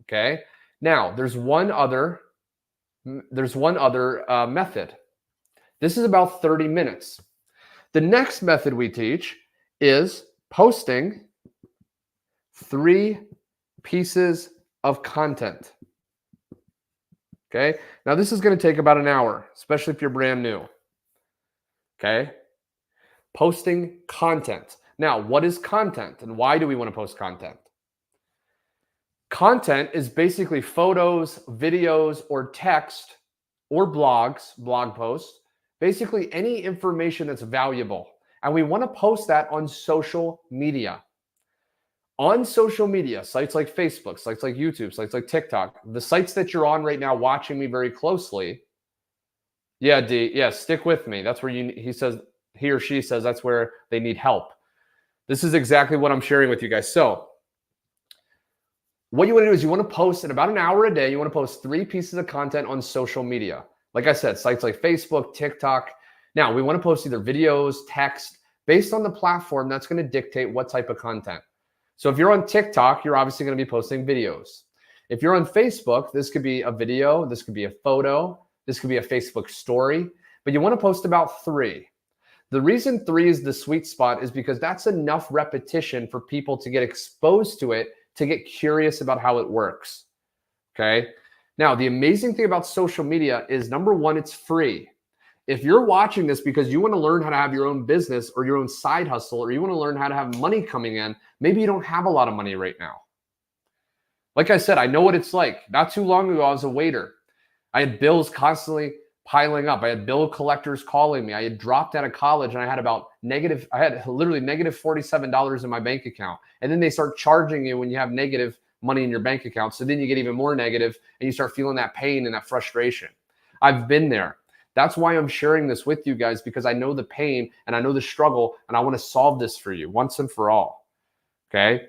okay? Now, there's one other method. This is about 30 minutes. The next method we teach is posting 3 pieces of content. Okay. Now this is going to take about an hour, especially if you're brand new. Okay. Posting content. Now, what is content and why do we want to post content? Content is basically photos, videos, or text, or blogs, blog posts, basically any information that's valuable. And we want to post that on social media. On social media, sites like Facebook, sites like YouTube, sites like TikTok, the sites that you're on right now watching me very closely. Yeah, D, yeah, stick with me. That's where he or she says that's where they need help. This is exactly what I'm sharing with you guys. So what you want to do is you want to post in about an hour a day. You want to post 3 pieces of content on social media. Like I said, sites like Facebook, TikTok. Now we want to post either videos, text, based on the platform that's going to dictate what type of content. So if you're on TikTok, you're obviously going to be posting videos. If you're on Facebook, this could be a video, this could be a photo, this could be a Facebook story, but you want to post about 3. The reason 3 is the sweet spot is because that's enough repetition for people to get exposed to it, to get curious about how it works. Okay. Now, the amazing thing about social media is, number one, it's free. If you're watching this because you want to learn how to have your own business or your own side hustle, or you want to learn how to have money coming in, maybe you don't have a lot of money right now. Like I said, I know what it's like. Not too long ago, I was a waiter. I had bills constantly piling up. I had bill collectors calling me. I had dropped out of college and I had literally negative $47 in my bank account. And then they start charging you when you have negative money in your bank account. So then you get even more negative and you start feeling that pain and that frustration. I've been there. That's why I'm sharing this with you guys, because I know the pain and I know the struggle and I want to solve this for you once and for all. Okay.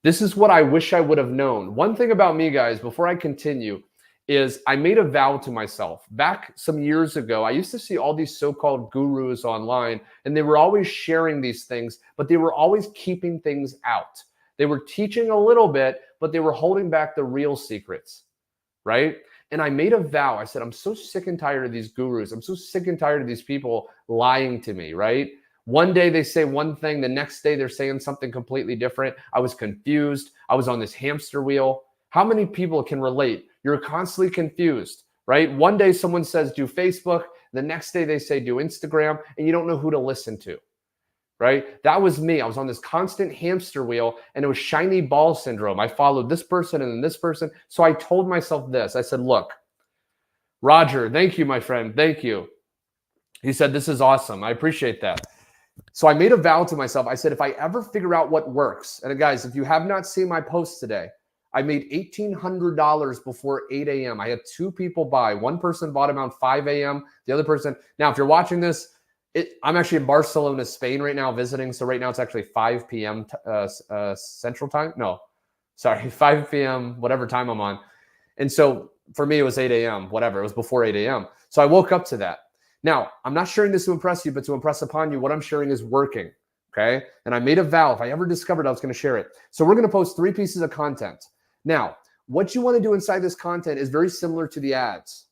This is what I wish I would have known. One thing about me, guys, before I continue, is I made a vow to myself. Back some years ago, I used to see all these so-called gurus online, and they were always sharing these things, but they were always keeping things out. They were teaching a little bit, but they were holding back the real secrets, right? And I made a vow. I said, I'm so sick and tired of these gurus. I'm so sick and tired of these people lying to me, right? One day they say one thing, the next day they're saying something completely different. I was confused. I was on this hamster wheel. How many people can relate? You're constantly confused, right? One day someone says do Facebook, the next day they say do Instagram, and you don't know who to listen to, right? That was me. I was on this constant hamster wheel, and it was shiny ball syndrome. I followed this person and then this person. So I told myself this. I said, look, Roger, thank you, my friend. Thank you. He said, this is awesome. I appreciate that. So I made a vow to myself. I said, if I ever figure out what works, and guys, if you have not seen my post today, I made $1,800 before 8 a.m. I had 2 people buy. One person bought around 5 a.m. The other person, now if you're watching this, I'm actually in Barcelona, Spain right now visiting. So right now it's actually 5 p.m. Central time. No, sorry, 5 p.m. whatever time I'm on. And so for me, it was 8 a.m., whatever. It was before 8 a.m. So I woke up to that. Now, I'm not sharing this to impress you, but to impress upon you, what I'm sharing is working, okay? And I made a vow. If I ever discovered I was going to share it. So we're going to post 3 pieces of content. Now, what you want to do inside this content is very similar to the ads.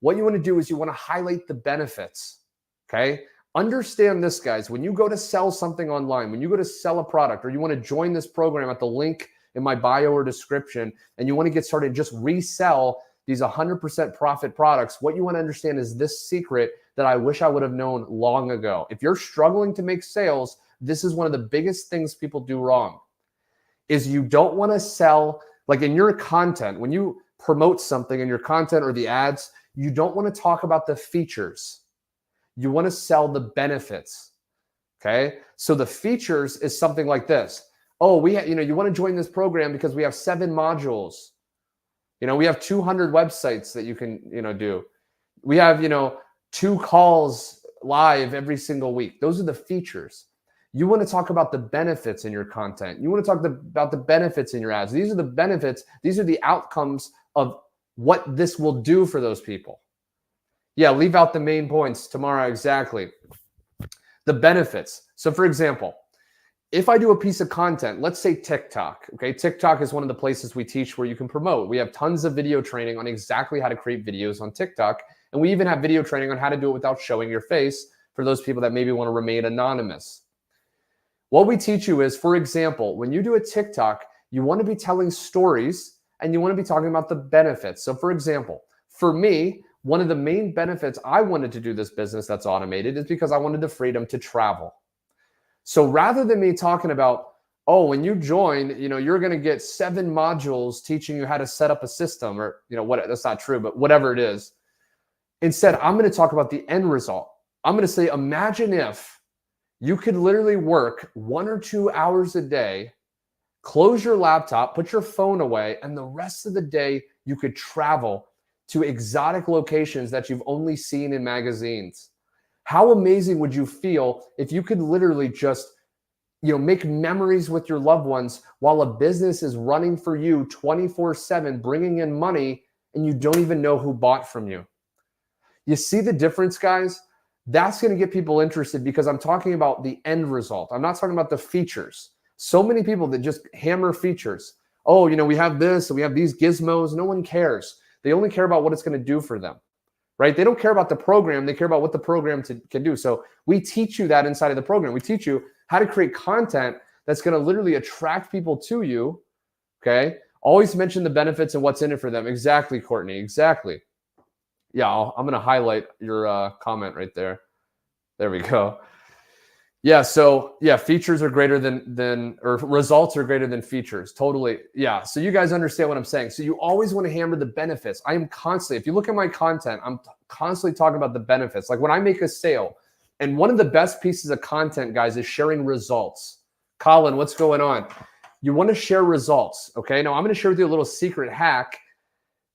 What you want to do is you want to highlight the benefits, okay? Understand this, guys. When you go to sell something online, when you go to sell a product, or you want to join this program at the link in my bio or description, and you want to get started and just resell these 100% profit products, what you want to understand is this secret that I wish I would have known long ago. If you're struggling to make sales, this is one of the biggest things people do wrong, is you don't want to sell, like in your content, when you promote something in your content or the ads, you don't want to talk about the features. You want to sell the benefits, okay? So the features is something like this. Oh, you want to join this program because we have 7 modules. We have 200 websites that you can, do. We have, 2 calls live every single week. Those are the features. You want to talk about the benefits in your content. You want to talk about the benefits in your ads. These are the benefits. These are the outcomes of what this will do for those people. Yeah, leave out the main points tomorrow. Exactly. The benefits. So for example, if I do a piece of content, let's say TikTok, okay? TikTok is one of the places we teach where you can promote. We have tons of video training on exactly how to create videos on TikTok. And we even have video training on how to do it without showing your face for those people that maybe want to remain anonymous. What we teach you is, for example, when you do a TikTok, you want to be telling stories and you want to be talking about the benefits. So for example, for me, one of the main benefits I wanted to do this business that's automated is because I wanted the freedom to travel. So rather than me talking about, oh, when you join, you're going to get 7 modules teaching you how to set up a system, or, what, that's not true, but whatever it is. Instead, I'm going to talk about the end result. I'm going to say, imagine if you could literally work 1 or 2 hours a day, close your laptop, put your phone away, and the rest of the day you could travel to exotic locations that you've only seen in magazines. How amazing would you feel if you could literally just, make memories with your loved ones while a business is running for you 24/7, bringing in money, and you don't even know who bought from you? You see the difference, guys? That's going to get people interested because I'm talking about the end result. I'm not talking about the features. So many people that just hammer features. Oh, we have this, and we have these gizmos. No one cares. They only care about what it's going to do for them, right? They don't care about the program. They care about what the program can do. So we teach you that inside of the program. We teach you how to create content that's going to literally attract people to you, okay? Always mention the benefits and what's in it for them. Exactly, Courtney, exactly. Yeah, I'm going to highlight your comment right there. There we go. Yeah, so yeah, features are greater or results are greater than features. Totally. Yeah, so you guys understand what I'm saying. So you always want to hammer the benefits. I am constantly, if you look at my content, I'm constantly talking about the benefits. Like when I make a sale, and one of the best pieces of content, guys, is sharing results. Colin, what's going on? You want to share results, okay? Now I'm going to share with you a little secret hack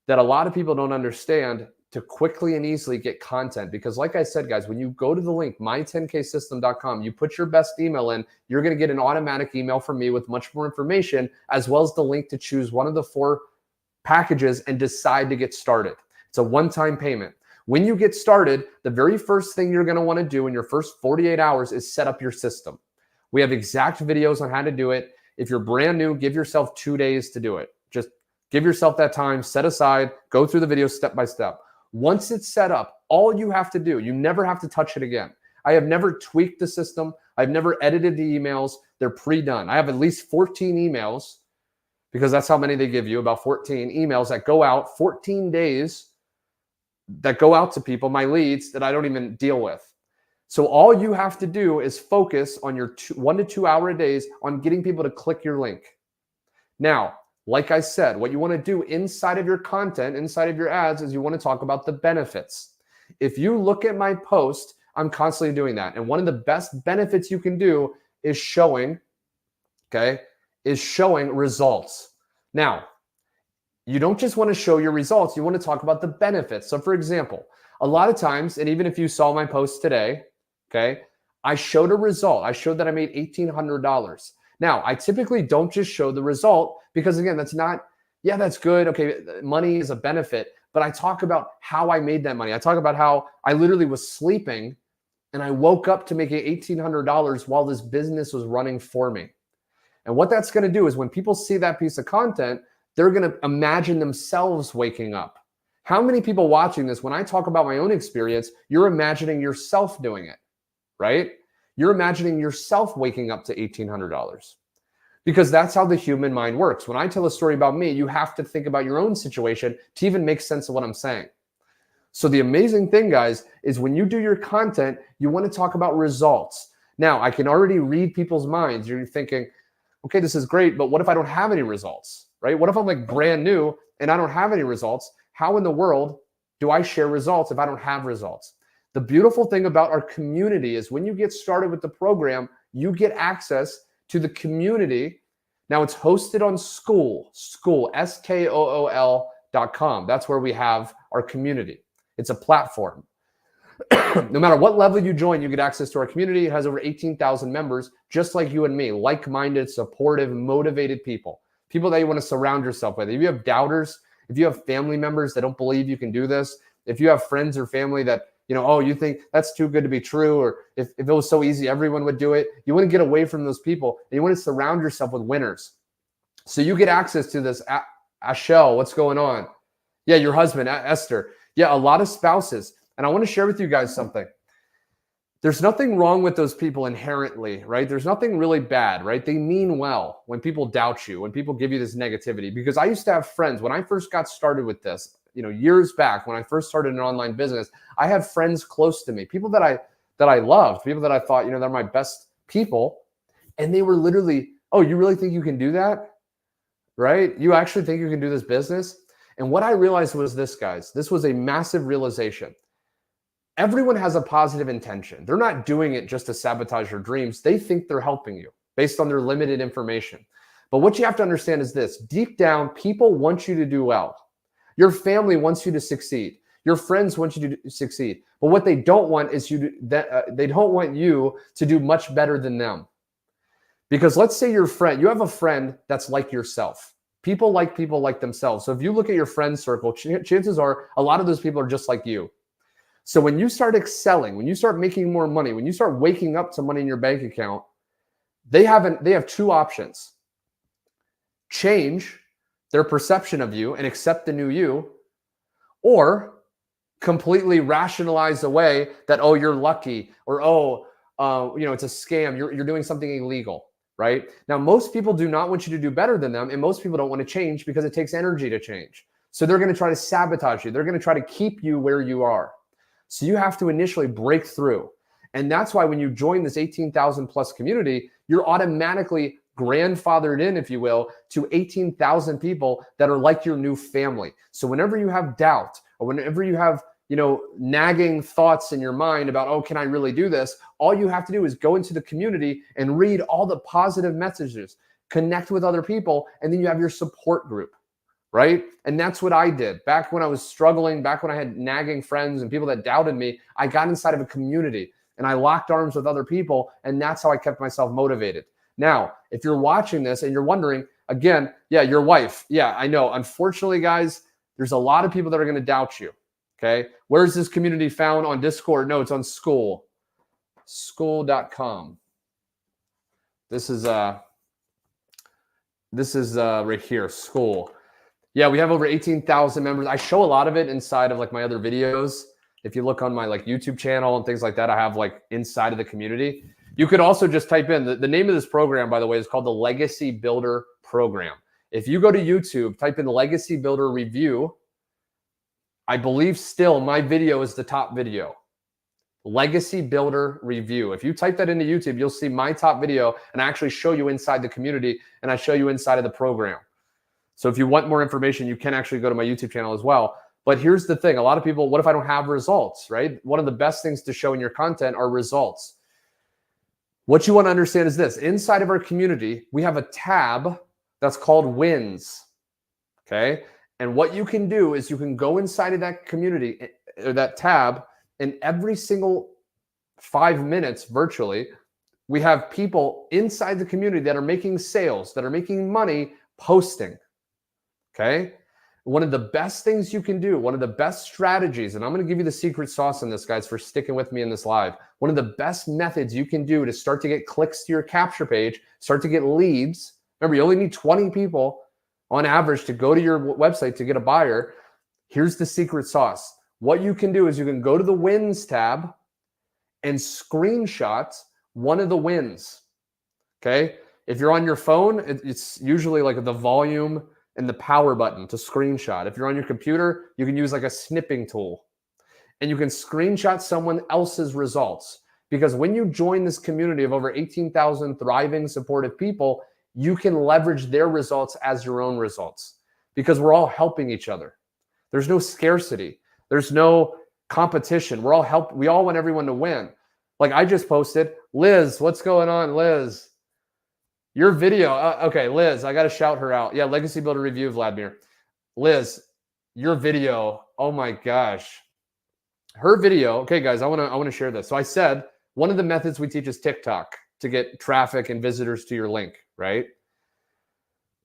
that a lot of people don't understand to quickly and easily get content. Because like I said, guys, when you go to the link, my10ksystem.com, you put your best email in, you're going to get an automatic email from me with much more information, as well as the link to choose one of the 4 packages and decide to get started. It's a one-time payment. When you get started, the very first thing you're going to want to do in your first 48 hours is set up your system. We have exact videos on how to do it. If you're brand new, give yourself 2 days to do it. Just give yourself that time, set aside, go through the videos step by step. Once it's set up, all you have to do, you never have to touch it again. I have never tweaked the system. I've never edited the emails. They're pre-done. I have at least 14 emails, because that's how many they give you, about 14 emails that go out, 14 days that go out to people, my leads that I don't even deal with. So all you have to do is focus on your 1 to 2 hour days on getting people to click your link. Now, like I said, what you want to do inside of your content, inside of your ads, is you want to talk about the benefits. If you look at my post, I'm constantly doing that. And one of the best benefits you can do is showing, okay, is showing results. Now, you don't just want to show your results, you want to talk about the benefits. So for example, a lot of times, and even if you saw my post today, okay, I showed a result. I showed that I made $1,800. Now, I typically don't just show the result because again, that's not, yeah, that's good. Okay, money is a benefit, but I talk about how I made that money. I talk about how I literally was sleeping and I woke up to making $1,800 while this business was running for me. And what that's going to do is when people see that piece of content, they're going to imagine themselves waking up. How many people watching this, when I talk about my own experience, you're imagining yourself doing it, right? You're imagining yourself waking up to $1,800 because that's how the human mind works. When I tell a story about me, you have to think about your own situation to even make sense of what I'm saying. So the amazing thing, guys, is when you do your content, you want to talk about results. Now, I can already read people's minds. You're thinking, okay, this is great, but what if I don't have any results, right? What if I'm like brand new and I don't have any results? How in the world do I share results if I don't have results? The beautiful thing about our community is when you get started with the program, you get access to the community. Now it's hosted on Skool, SKOOL.com. That's where we have our community. It's a platform. No matter what level you join, you get access to our community. It has over 18,000 members, just like you and me, like-minded, supportive, motivated people that you want to surround yourself with. If you have doubters, if you have family members that don't believe you can do this, if you have friends or family that, oh, you think that's too good to be true, or if it was so easy, everyone would do it, you want to get away from those people and you want to surround yourself with winners. So you get access to this. Ashel, what's going on? Yeah, your husband, Esther. Yeah, a lot of spouses. And I want to share with you guys something. There's nothing wrong with those people inherently, right? There's nothing really bad, right? They mean well when people doubt you, when people give you this negativity. Because I used to have friends when I first got started with this, years back when I first started an online business, I had friends close to me, people that I loved, people that I thought, they're my best people. And they were literally, oh, you really think you can do that? Right? You actually think you can do this business? And what I realized was this, guys, this was a massive realization. Everyone has a positive intention. They're not doing it just to sabotage your dreams. They think they're helping you based on their limited information. But what you have to understand is this. Deep down, people want you to do well. Your family wants you to succeed. Your friends want you to succeed. But what they don't want is they don't want you to do much better than them. Because let's say you have a friend that's like yourself. People like themselves. So if you look at your friend circle, chances are a lot of those people are just like you. So when you start excelling, when you start making more money, when you start waking up to money in your bank account, they have two options. Change their perception of you and accept the new you, or completely rationalize away that, oh, you're lucky, or it's a scam, you're doing something illegal, right? Now, most people do not want you to do better than them, and most people don't want to change because it takes energy to change. So they're going to try to sabotage you. They're going to try to keep you where you are. So you have to initially break through. And that's why when you join this 18,000 plus community, you're automatically grandfathered in, if you will, to 18,000 people that are like your new family. So whenever you have doubt, or whenever you have, nagging thoughts in your mind about, oh, can I really do this? All you have to do is go into the community and read all the positive messages, connect with other people, and then you have your support group. Right? And that's what I did. Back when I was struggling, back when I had nagging friends and people that doubted me, I got inside of a community and I locked arms with other people. And that's how I kept myself motivated. Now, if you're watching this and you're wondering, again, yeah, your wife. Yeah, I know. Unfortunately, guys, there's a lot of people that are going to doubt you. Okay. Where's this community found? On Discord? No, it's on Skool. Skool.com. This is right here, Skool. Yeah, we have over 18,000 members. I show a lot of it inside of like my other videos. If you look on my like YouTube channel and things like that, I have like inside of the community. You could also just type in the name of this program, by the way, is called the Legacy Builder Program. If you go to YouTube, type in Legacy Builder Review. I believe still my video is the top video. Legacy Builder Review. If you type that into YouTube, you'll see my top video, and I actually show you inside the community and I show you inside of the program. So if you want more information, you can actually go to my YouTube channel as well. But here's the thing. A lot of people, what if I don't have results, right? One of the best things to show in your content are results. What you want to understand is this. Inside of our community, we have a tab that's called wins, okay? And what you can do is you can go inside of that community, or that tab, and every single 5 minutes virtually, we have people inside the community that are making sales, that are making money posting, okay? One of the best things you can do, one of the best strategies, and I'm going to give you the secret sauce on this, guys, for sticking with me in this live. One of the best methods you can do to start to get clicks to your capture page, start to get leads. Remember, you only need 20 people on average to go to your website to get a buyer. Here's the secret sauce. What you can do is you can go to the wins tab and screenshot one of the wins, okay? If you're on your phone, it's usually like the volume and the power button to screenshot. If you're on your computer, you can use like a snipping tool. And you can screenshot someone else's results. Because when you join this community of over 18,000 thriving, supportive people, you can leverage their results as your own results. Because we're all helping each other. There's no scarcity. There's no competition. We all want everyone to win. Like I just posted, Liz, what's going on, Liz? Your video, okay, Liz, I got to shout her out. Yeah, Legacy Builder Review, Vladimir. Liz, your video, oh my gosh. Her video, okay, guys, I want to share this. So I said, one of the methods we teach is TikTok to get traffic and visitors to your link, right?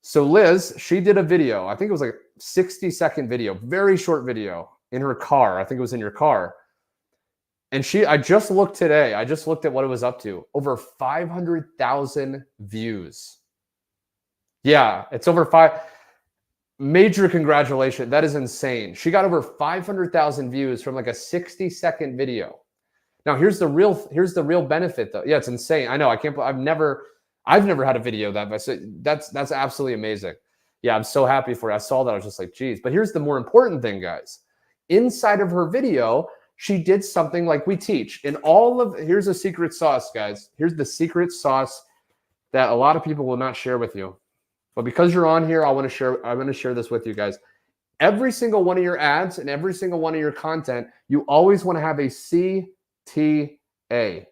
So Liz, she did a video. I think it was like a 60-second video, very short video in her car. I think it was in your car. And I just looked today. I just looked at what it was up to. Over 500,000 views. Yeah, it's over 5. Major congratulations. That is insane. She got over 500,000 views from like a 60-second video. Now, here's the real benefit though. Yeah, it's insane. I know. I've never had a video that's absolutely amazing. Yeah, I'm so happy for it. I saw that. I was just like, geez. But here's the more important thing, guys. Inside of her video, she did something like we teach. Here's a secret sauce, guys. Here's the secret sauce that a lot of people will not share with you. But because you're on here, I want to share this with you guys. Every single one of your ads and every single one of your content, you always want to have a CTA. A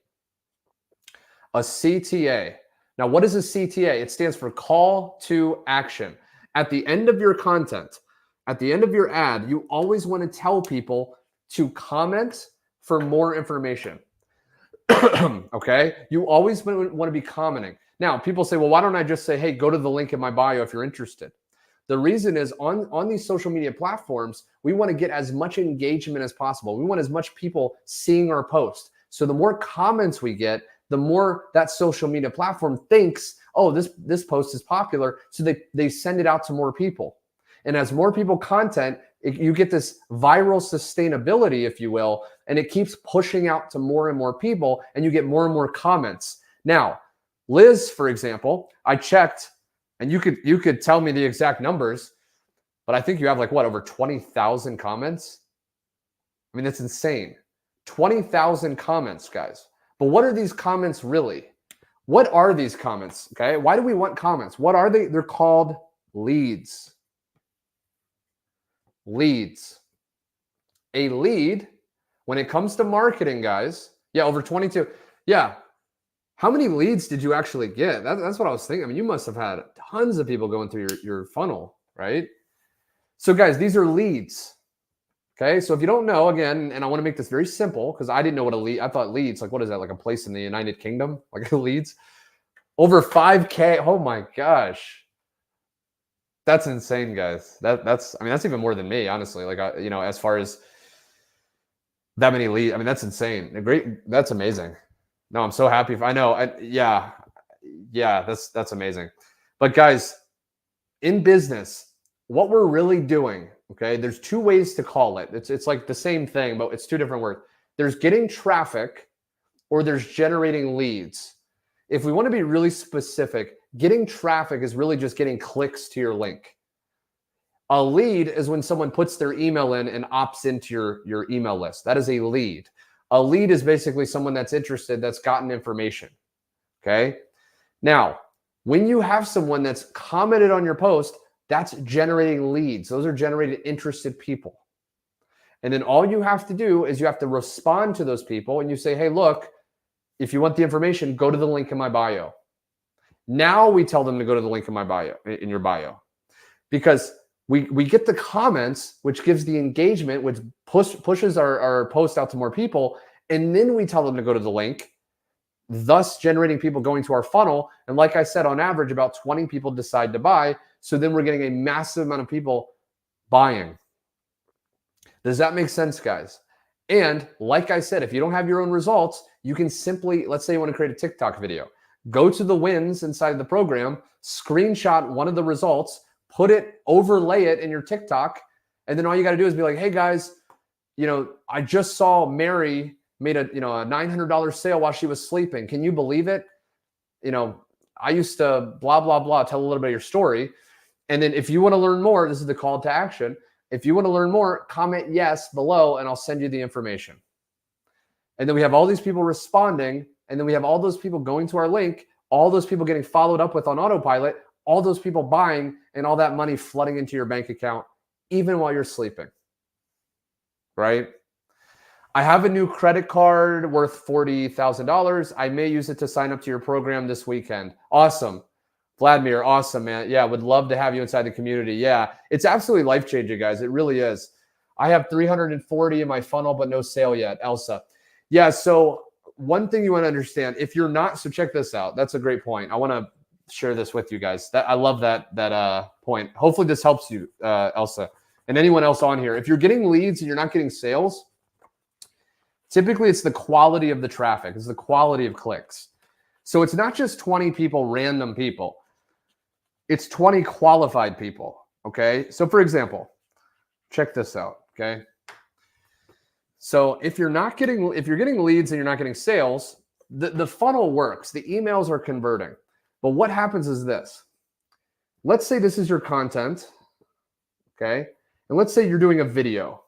CTA. Now, what is a CTA? It stands for call to action. At the end of your content, at the end of your ad, you always want to tell people to comment for more information. Okay? You always want to be commenting. Now, people say, well, why don't I just say, hey, go to the link in my bio if you're interested? The reason is on these social media platforms, we want to get as much engagement as possible. We want as much people seeing our post. So the more comments we get, the more that social media platform thinks, oh, this post is popular. So they send it out to more people. And as more people content, you get this viral sustainability, if you will, and it keeps pushing out to more and more people, and you get more and more comments. Now, Liz, for example, I checked, and you could tell me the exact numbers, but I think you have like what, over 20,000 comments? I mean, that's insane. 20,000 comments, guys. But what are these comments really? What are these comments? Okay, why do we want comments? What are they? They're called leads. Leads. A lead, when it comes to marketing, guys, yeah, over 22. Yeah. How many leads did you actually get? That's what I was thinking. I mean, you must have had tons of people going through your funnel, right? So guys, these are leads. Okay. So if you don't know, again, and I want to make this very simple because I didn't know what a lead, I thought leads, like, what is that? Like a place in the United Kingdom? Like leads? Over 5K. Oh my gosh. That's insane, guys. That's even more than me, honestly. Like, as far as that many leads, I mean, that's insane. That's amazing. No, I'm so happy. I know. Yeah, that's amazing. But guys, in business, what we're really doing, okay, there's two ways to call it. It's like the same thing, but it's two different words. There's getting traffic or there's generating leads. If we want to be really specific, getting traffic is really just getting clicks to your link. A lead is when someone puts their email in and opts into your email list. That is a lead. A lead is basically someone that's interested, that's gotten information. Okay. Now, when you have someone that's commented on your post, That's generating leads. Those are generated interested people. And then all you have to do is you have to respond to those people and you say, hey, look, if you want the information, go to the link in my bio. Now we tell them to go to the link in my bio, in your bio, because we get the comments, which gives the engagement, which pushes our post out to more people. And then we tell them to go to the link, thus generating people going to our funnel. And like I said, on average, about 20 people decide to buy. So then we're getting a massive amount of people buying. Does that make sense, guys? And like I said, if you don't have your own results, you can simply, let's say you want to create a TikTok video, go to the wins inside the program, screenshot one of the results, put it, overlay it in your TikTok. And then all you got to do is be like, hey guys, I just saw Mary made a $900 sale while she was sleeping. Can you believe it? I used to blah, blah, blah, tell a little bit of your story. And then if you want to learn more, this is the call to action. If you want to learn more, comment yes below and I'll send you the information. And then we have all these people responding. And then we have all those people going to our link, all those people getting followed up with on autopilot, all those people buying, and all that money flooding into your bank account, even while you're sleeping, right? I have a new credit card worth $40,000. I may use it to sign up to your program this weekend. Awesome. Vladimir, awesome, man. Yeah, would love to have you inside the community. Yeah, it's absolutely life-changing, guys. It really is. I have 340 in my funnel, but no sale yet. Elsa. Yeah, so one thing you want to understand, if you're not, so check this out. That's a great point. I want to share this with you guys. I love that point. Hopefully this helps you, Elsa, and anyone else on here. If you're getting leads and you're not getting sales, typically it's the quality of the traffic. It's the quality of clicks. So it's not just 20 people, random people. It's 20 qualified people, okay? So for example, check this out, okay? So if you're getting leads and you're not getting sales, the funnel works. The emails are converting. But what happens is this. Let's say this is your content, okay? And let's say you're doing a video,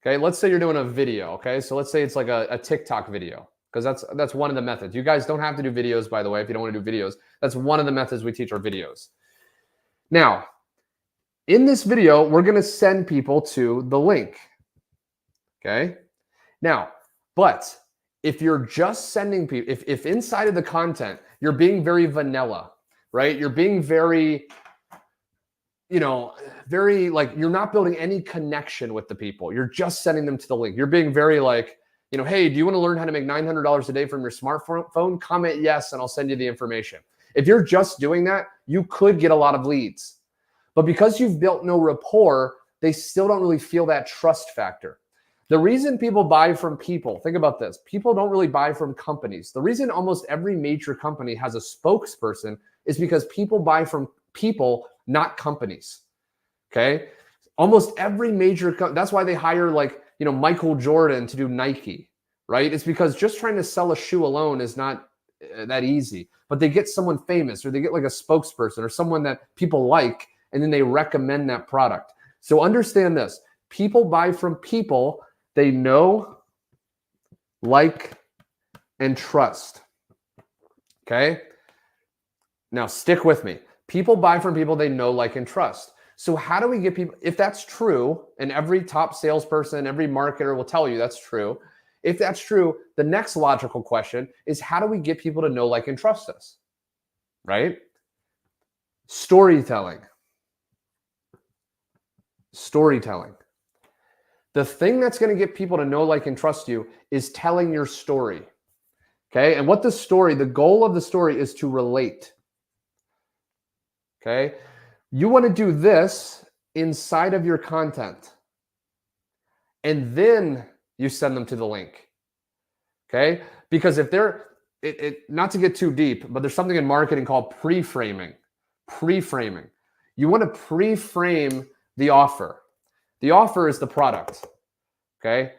okay? Let's say you're doing a video, okay? So let's say it's like a TikTok video, because that's one of the methods. You guys don't have to do videos, by the way, if you don't want to do videos. That's one of the methods we teach our videos. Now, in this video, we're going to send people to the link, okay? Now, but if you're just sending people, if inside of the content, you're being very vanilla, right? You're being very, very like, you're not building any connection with the people. You're just sending them to the link. You're being very like, hey, do you want to learn how to make $900 a day from your smartphone? Comment yes, and I'll send you the information. If you're just doing that, you could get a lot of leads. But because you've built no rapport, they still don't really feel that trust factor. The reason people buy from people, think about this, people don't really buy from companies. The reason almost every major company has a spokesperson is because people buy from people, not companies, okay? Almost every major company, that's why they hire like, Michael Jordan to do Nike, right? It's because just trying to sell a shoe alone is not that easy, but they get someone famous or they get like a spokesperson or someone that people like, and then they recommend that product. So understand this, people buy from people they know, like, and trust, okay? Now stick with me. People buy from people they know, like, and trust. So how do we get people, if that's true, and every top salesperson, every marketer will tell you that's true. If that's true, the next logical question is how do we get people to know, like, and trust us, right? Storytelling. Storytelling. The thing that's going to get people to know, like, and trust you is telling your story, okay? And what the goal of the story is to relate, okay? You want to do this inside of your content, and then you send them to the link, okay? Because if they're, not to get too deep, but there's something in marketing called pre-framing. Pre-framing. You want to pre-frame the offer. The offer is the product, okay?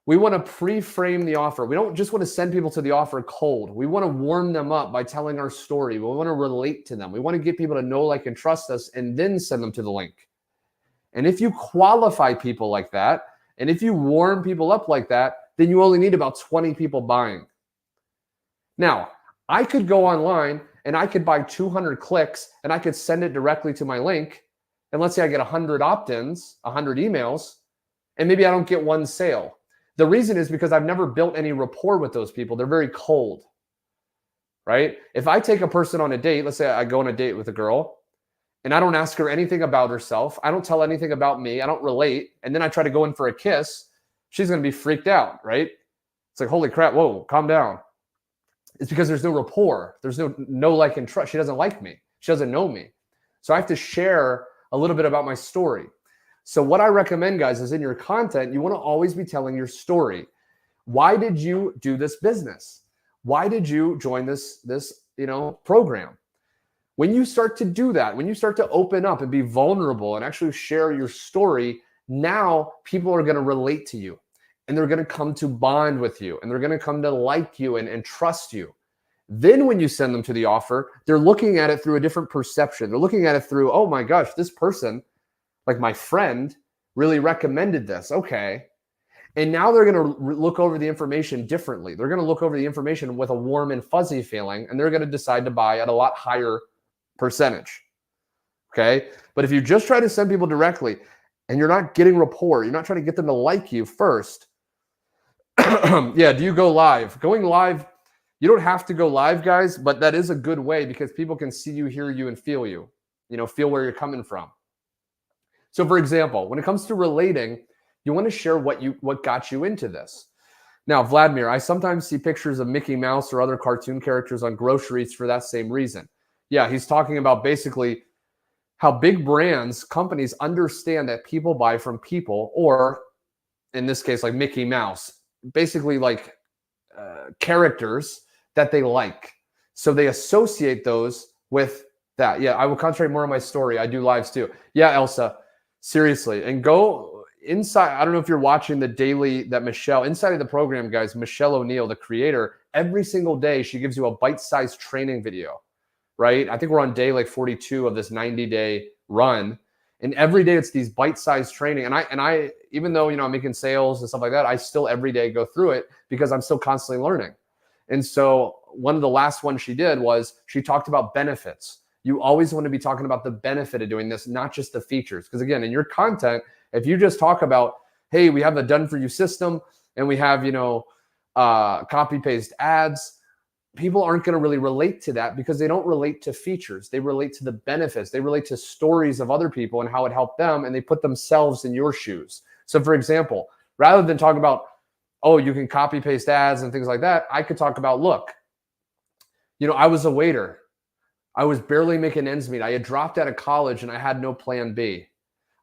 We want to pre-frame the offer. We don't just want to send people to the offer cold. We want to warm them up by telling our story. We want to relate to them. We want to get people to know, like, and trust us, and then send them to the link. And if you qualify people like that, and if you warm people up like that, then you only need about 20 people buying. Now, I could go online and I could buy 200 clicks and I could send it directly to my link. And let's say I get 100 opt-ins, 100 emails, and maybe I don't get one sale. The reason is because I've never built any rapport with those people. They're very cold, right? If I take a person on a date, let's say I go on a date with a girl and I don't ask her anything about herself. I don't tell anything about me. I don't relate. And then I try to go in for a kiss. She's going to be freaked out, right? It's like, holy crap, whoa, calm down. It's because there's no rapport. There's no like and trust. She doesn't like me. She doesn't know me. So I have to share a little bit about my story. So what I recommend, guys, is in your content, you want to always be telling your story. Why did you do this business? Why did you join this program? When you start to do that, when you start to open up and be vulnerable and actually share your story, now people are going to relate to you and they're going to come to bond with you and they're going to come to like you and trust you. Then when you send them to the offer, they're looking at it through a different perception. They're looking at it through, oh my gosh, this person, like my friend, really recommended this. Okay. And now they're going to look over the information differently. They're going to look over the information with a warm and fuzzy feeling, and they're going to decide to buy at a lot higher percentage. Okay. But if you just try to send people directly and you're not getting rapport, you're not trying to get them to like you first. Yeah. Do you go live? Going live, you don't have to go live, guys, but that is a good way because people can see you, hear you, and feel you, feel where you're coming from. So for example, when it comes to relating, you want to share what got you into this. Now, Vladimir, I sometimes see pictures of Mickey Mouse or other cartoon characters on groceries for that same reason. Yeah, he's talking about basically how big brands, companies understand that people buy from people, or in this case, like Mickey Mouse, basically like characters that they like. So they associate those with that. Yeah, I will concentrate more on my story. I do lives too. Yeah, Elsa, seriously. And go inside. I don't know if you're watching the daily that Michelle, inside of the program, guys, Michelle O'Neill, the creator, every single day, she gives you a bite-sized training video, right? I think we're on day like 42 of this 90-day run. And every day it's these bite-sized training. And I, even though, I'm making sales and stuff like that, I still every day go through it because I'm still constantly learning. And so one of the last ones she did was she talked about benefits. You always want to be talking about the benefit of doing this, not just the features. Because again, in your content, if you just talk about, hey, we have a done-for-you system and we have, copy-paste ads, people aren't going to really relate to that because they don't relate to features. They relate to the benefits. They relate to stories of other people and how it helped them, and they put themselves in your shoes. So for example, rather than talk about, oh, you can copy paste ads and things like that, I could talk about, look, I was a waiter. I was barely making ends meet. I had dropped out of college and I had no plan B.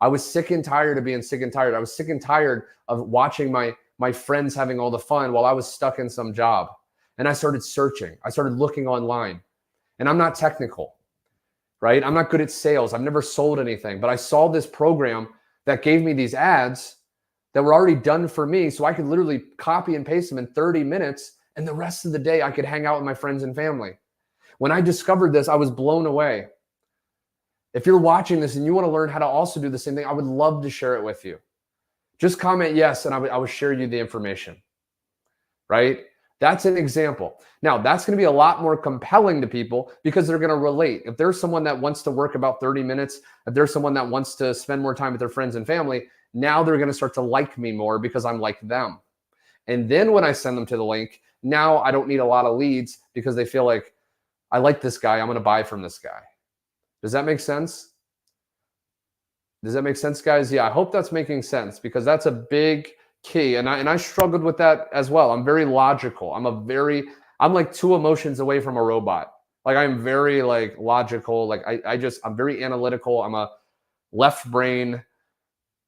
I was sick and tired of being sick and tired. I was sick and tired of watching my friends having all the fun while I was stuck in some job. And I started searching. I started looking online. And I'm not technical, right? I'm not good at sales. I've never sold anything. But I saw this program that gave me these ads that were already done for me. So I could literally copy and paste them in 30 minutes. And the rest of the day, I could hang out with my friends and family. When I discovered this, I was blown away. If you're watching this and you want to learn how to also do the same thing, I would love to share it with you. Just comment yes, and I would share you the information, right? That's an example. Now, that's going to be a lot more compelling to people because they're going to relate. If there's someone that wants to work about 30 minutes, if there's someone that wants to spend more time with their friends and family, now they're going to start to like me more because I'm like them. And then when I send them to the link, now I don't need a lot of leads because they feel like, I like this guy, I'm going to buy from this guy. Does that make sense? Does that make sense, guys? Yeah, I hope that's making sense because that's a big key. And I struggled with that as well. I'm very logical. I'm like 2 emotions away from a robot. Like I'm very like logical. Like I'm very analytical. I'm a left brain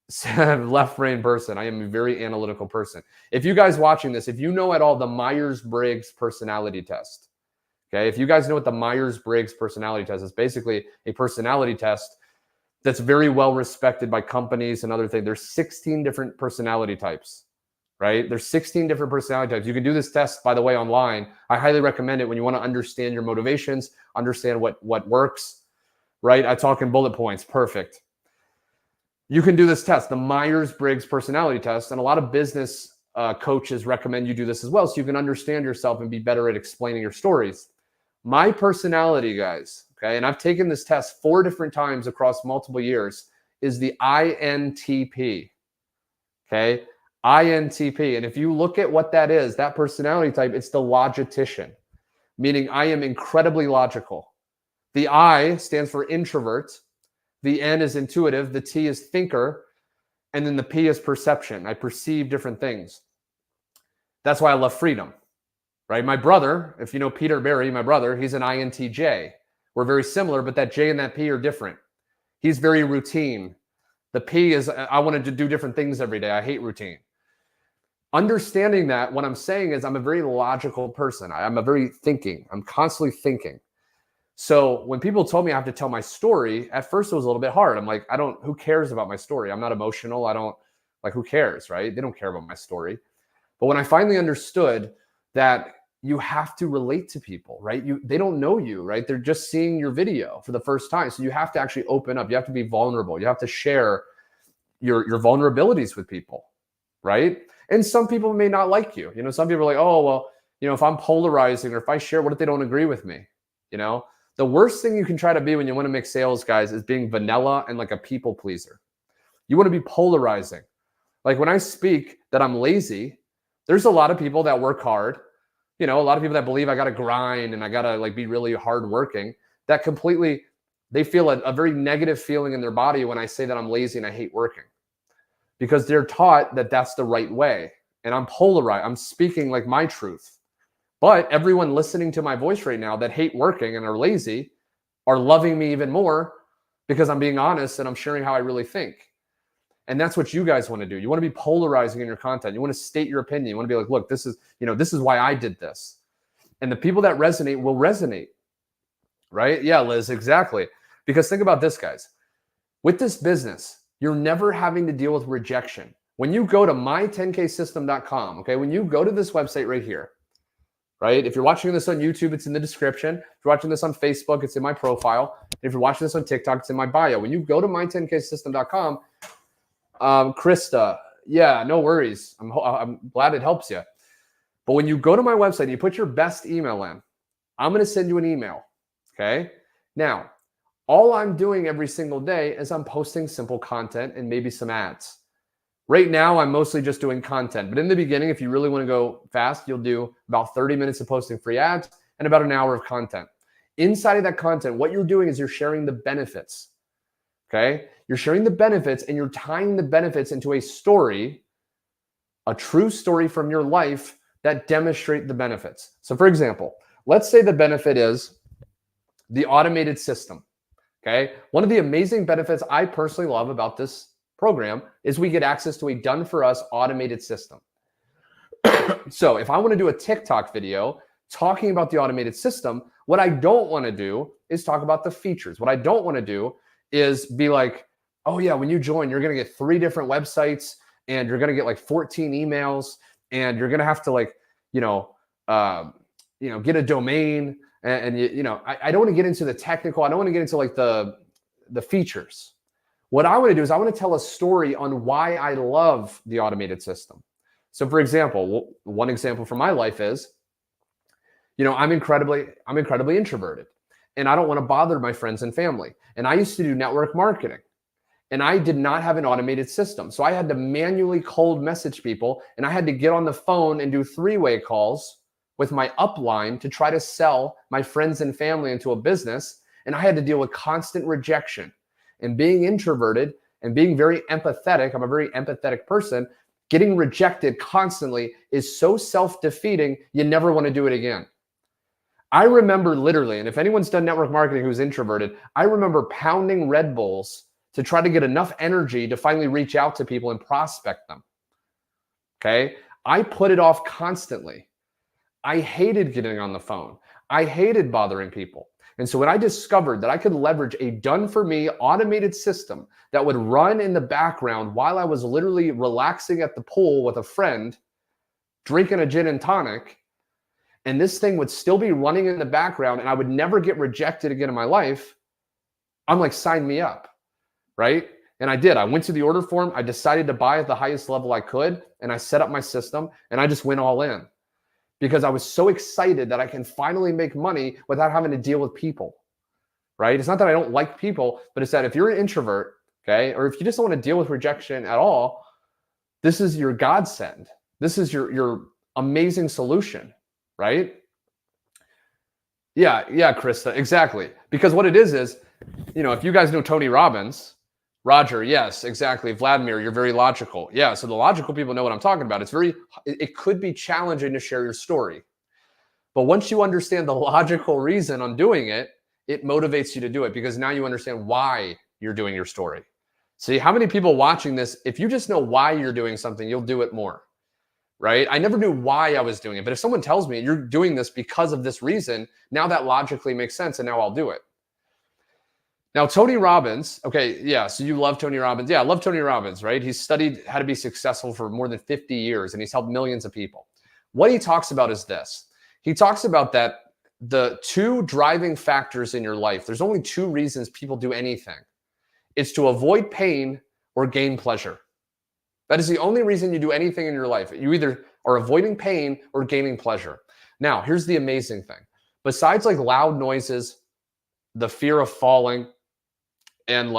person. I am a very analytical person. If you guys watching this, if you know at all the Myers-Briggs personality test, okay, if you guys know what the Myers-Briggs personality test is, basically a personality test that's very well respected by companies and other things. There's 16 different personality types, right? There's 16 different personality types. You can do this test, by the way, online. I highly recommend it when you want to understand your motivations, understand what works, right? I talk in bullet points. Perfect. You can do this test, the Myers-Briggs personality test, and a lot of business coaches recommend you do this as well so you can understand yourself and be better at explaining your stories. My personality, guys, okay, and I've taken this test 4 different times across multiple years, is the INTP. Okay, INTP. And if you look at what that is, that personality type, it's the logistician, meaning I am incredibly logical. The I stands for introvert. The N is intuitive. The T is thinker. And then the P is perception. I perceive different things. That's why I love freedom, right? My brother, if you know Peter Berry, my brother, he's an INTJ. We're very similar, but that J and that P are different. He's very routine. The P is, I wanted to do different things every day. I hate routine. Understanding that, what I'm saying is I'm a very logical person. I'm constantly thinking. So when people told me I have to tell my story, at first it was a little bit hard. I'm like, who cares about my story? I'm not emotional. Who cares, right? They don't care about my story. But when I finally understood that you have to relate to people, right? They don't know you, right? They're just seeing your video for the first time. So you have to actually open up. You have to be vulnerable. You have to share your vulnerabilities with people, right? And some people may not like you. Some people are like, oh, well, if I'm polarizing or if I share, what if they don't agree with me? The worst thing you can try to be when you want to make sales, guys, is being vanilla and like a people pleaser. You want to be polarizing. Like when I speak that I'm lazy, there's a lot of people that work hard. A lot of people that believe I got to grind and I got to be really hardworking, that completely, they feel a very negative feeling in their body when I say that I'm lazy and I hate working, because they're taught that that's the right way. And I'm polarized. I'm speaking like my truth. But everyone listening to my voice right now that hate working and are lazy are loving me even more because I'm being honest and I'm sharing how I really think. And that's what you guys want to do. You want to be polarizing in your content. You want to state your opinion. You want to be like, look, this is why I did this. And the people that resonate will resonate, right? Yeah, Liz, exactly. Because think about this, guys. With this business, you're never having to deal with rejection. When you go to my10ksystem.com, okay, when you go to this website right here, right? If you're watching this on YouTube, it's in the description. If you're watching this on Facebook, it's in my profile. If you're watching this on TikTok, it's in my bio. When you go to my10ksystem.com, Krista, yeah, no worries. I'm glad it helps you. But when you go to my website and you put your best email in, I'm going to send you an email. Okay. Now, all I'm doing every single day is I'm posting simple content and maybe some ads. Right now, I'm mostly just doing content. But in the beginning, if you really want to go fast, you'll do about 30 minutes of posting free ads and about an hour of content. Inside of that content, what you're doing is you're sharing the benefits. Okay? You're sharing the benefits and you're tying the benefits into a story, a true story from your life that demonstrate the benefits. So for example, let's say the benefit is the automated system. Okay? One of the amazing benefits I personally love about this program is we get access to a done-for-us automated system. So if I want to do a TikTok video talking about the automated system, what I don't want to do is talk about the features. What I don't want to do is be like, oh yeah, when you join, you're going to get 3 different websites and you're going to get like 14 emails and you're going to have to get a domain and I don't want to get into the technical. I don't want to get into like the features. What I want to do is I want to tell a story on why I love the automated system. So for example, one example from my life is, I'm incredibly introverted and I don't want to bother my friends and family. And I used to do network marketing and I did not have an automated system. So I had to manually cold message people and I had to get on the phone and do 3-way calls with my upline to try to sell my friends and family into a business. And I had to deal with constant rejection. And being introverted and being very empathetic, I'm a very empathetic person, getting rejected constantly is so self-defeating, you never want to do it again. I remember literally, and if anyone's done network marketing who's introverted, I remember pounding Red Bulls to try to get enough energy to finally reach out to people and prospect them. Okay? I put it off constantly. I hated getting on the phone. I hated bothering people. And so when I discovered that I could leverage a done-for-me automated system that would run in the background while I was literally relaxing at the pool with a friend, drinking a gin and tonic, and this thing would still be running in the background and I would never get rejected again in my life, I'm like, sign me up, right? And I did. I went to the order form. I decided to buy at the highest level I could, and I set up my system, and I just went all in. because I was so excited that I can finally make money without having to deal with people, right? It's not that I don't like people, but it's that if you're an introvert, okay, or if you just don't want to deal with rejection at all, this is your godsend. This is your amazing solution, right? Yeah, Krista, exactly. Because what it is, if you guys know Tony Robbins, Roger, yes, exactly. Vladimir, you're very logical. Yeah, so the logical people know what I'm talking about. It could be challenging to share your story. But once you understand the logical reason on doing it, it motivates you to do it because now you understand why you're doing your story. See, how many people watching this, if you just know why you're doing something, you'll do it more, right? I never knew why I was doing it. But if someone tells me you're doing this because of this reason, now that logically makes sense and now I'll do it. Now, Tony Robbins, okay, yeah, so you love Tony Robbins. Yeah, I love Tony Robbins, right? He's studied how to be successful for more than 50 years and he's helped millions of people. What he talks about is this. He talks about that the two driving factors in your life, there's only two reasons people do anything. It's to avoid pain or gain pleasure. That is the only reason you do anything in your life. You either are avoiding pain or gaining pleasure. Now, here's the amazing thing. Besides like loud noises, the fear of falling, and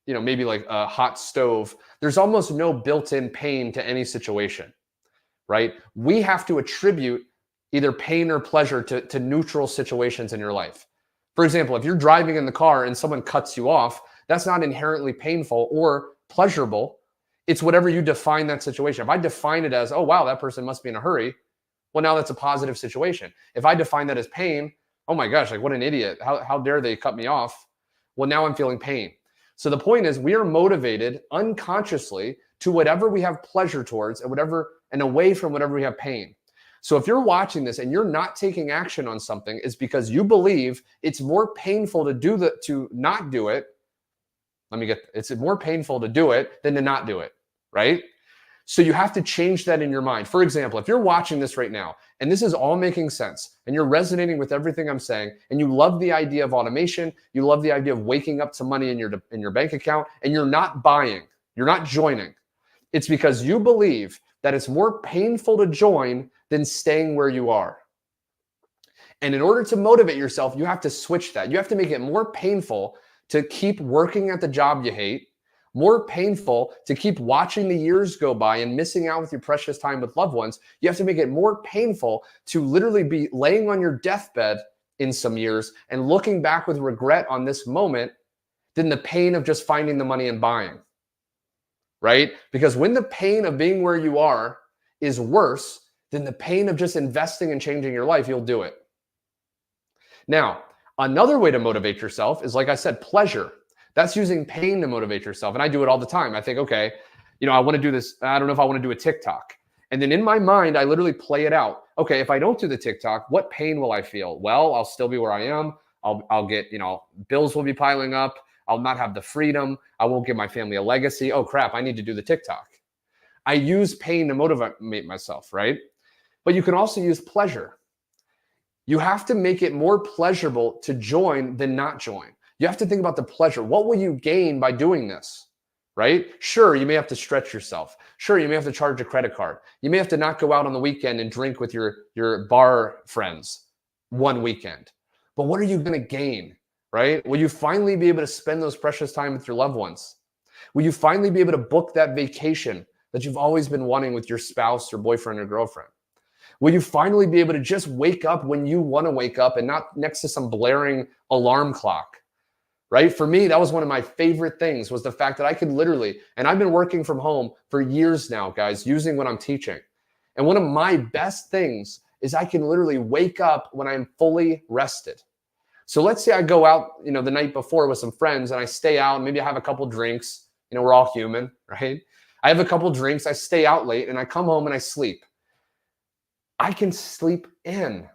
maybe like a hot stove, there's almost no built-in pain to any situation, right? We have to attribute either pain or pleasure to neutral situations in your life. For example, if you're driving in the car and someone cuts you off, that's not inherently painful or pleasurable. It's whatever you define that situation. If I define it as, oh, wow, that person must be in a hurry, well, now that's a positive situation. If I define that as pain, oh my gosh, like what an idiot. How dare they cut me off? Well, now I'm feeling pain. So the point is we are motivated unconsciously to whatever we have pleasure towards and away from whatever we have pain. So if you're watching this and you're not taking action on something, it's because you believe it's more painful to not do it. It's more painful to do it than to not do it, right? So you have to change that in your mind. For example, if you're watching this right now and this is all making sense and you're resonating with everything I'm saying and you love the idea of automation, you love the idea of waking up to money in your bank account and you're not buying, you're not joining, it's because you believe that it's more painful to join than staying where you are. And in order to motivate yourself, you have to switch that. You have to make it more painful to keep working at the job you hate, more painful to keep watching the years go by and missing out with your precious time with loved ones. You have to make it more painful to literally be laying on your deathbed in some years and looking back with regret on this moment than the pain of just finding the money and buying, right? Because when the pain of being where you are is worse than the pain of just investing and changing your life, you'll do it. Now, another way to motivate yourself is, like I said, pleasure. That's using pain to motivate yourself. And I do it all the time. I think, okay, I want to do this. I don't know if I want to do a TikTok. And then in my mind, I literally play it out. Okay, if I don't do the TikTok, what pain will I feel? Well, I'll still be where I am. I'll get, bills will be piling up. I'll not have the freedom. I won't give my family a legacy. Oh crap, I need to do the TikTok. I use pain to motivate myself, right? But you can also use pleasure. You have to make it more pleasurable to join than not join. You have to think about the pleasure. What will you gain by doing this, right? Sure, you may have to stretch yourself. Sure, you may have to charge a credit card. You may have to not go out on the weekend and drink with your bar friends one weekend. But what are you going to gain, right? Will you finally be able to spend those precious time with your loved ones? Will you finally be able to book that vacation that you've always been wanting with your spouse or boyfriend or girlfriend? Will you finally be able to just wake up when you want to wake up and not next to some blaring alarm clock? Right? For me, that was one of my favorite things, was the fact that I could literally, and I've been working from home for years now, guys, using what I'm teaching. And one of my best things is I can literally wake up when I'm fully rested. So let's say I go out, the night before with some friends and I stay out and maybe I have a couple drinks. We're all human, right? I have a couple drinks, I stay out late and I come home and I sleep. I can sleep in.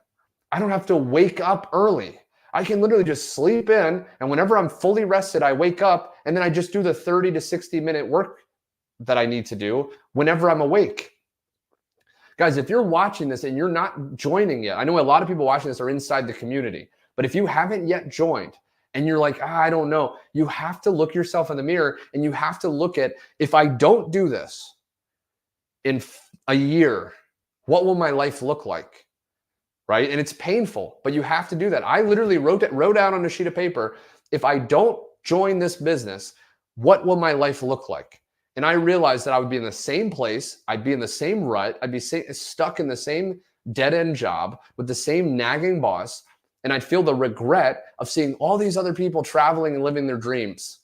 I don't have to wake up early. I can literally just sleep in, and whenever I'm fully rested, I wake up, and then I just do the 30 to 60-minute work that I need to do whenever I'm awake. Guys, if you're watching this and you're not joining yet, I know a lot of people watching this are inside the community, but if you haven't yet joined and you're like, I don't know, you have to look yourself in the mirror and you have to look at, if I don't do this in a year, what will my life look like? right? And it's painful, but you have to do that. I literally wrote out on a sheet of paper, if I don't join this business, what will my life look like? And I realized that I would be in the same place. I'd be in the same rut. I'd be stuck in the same dead-end job with the same nagging boss. And I'd feel the regret of seeing all these other people traveling and living their dreams.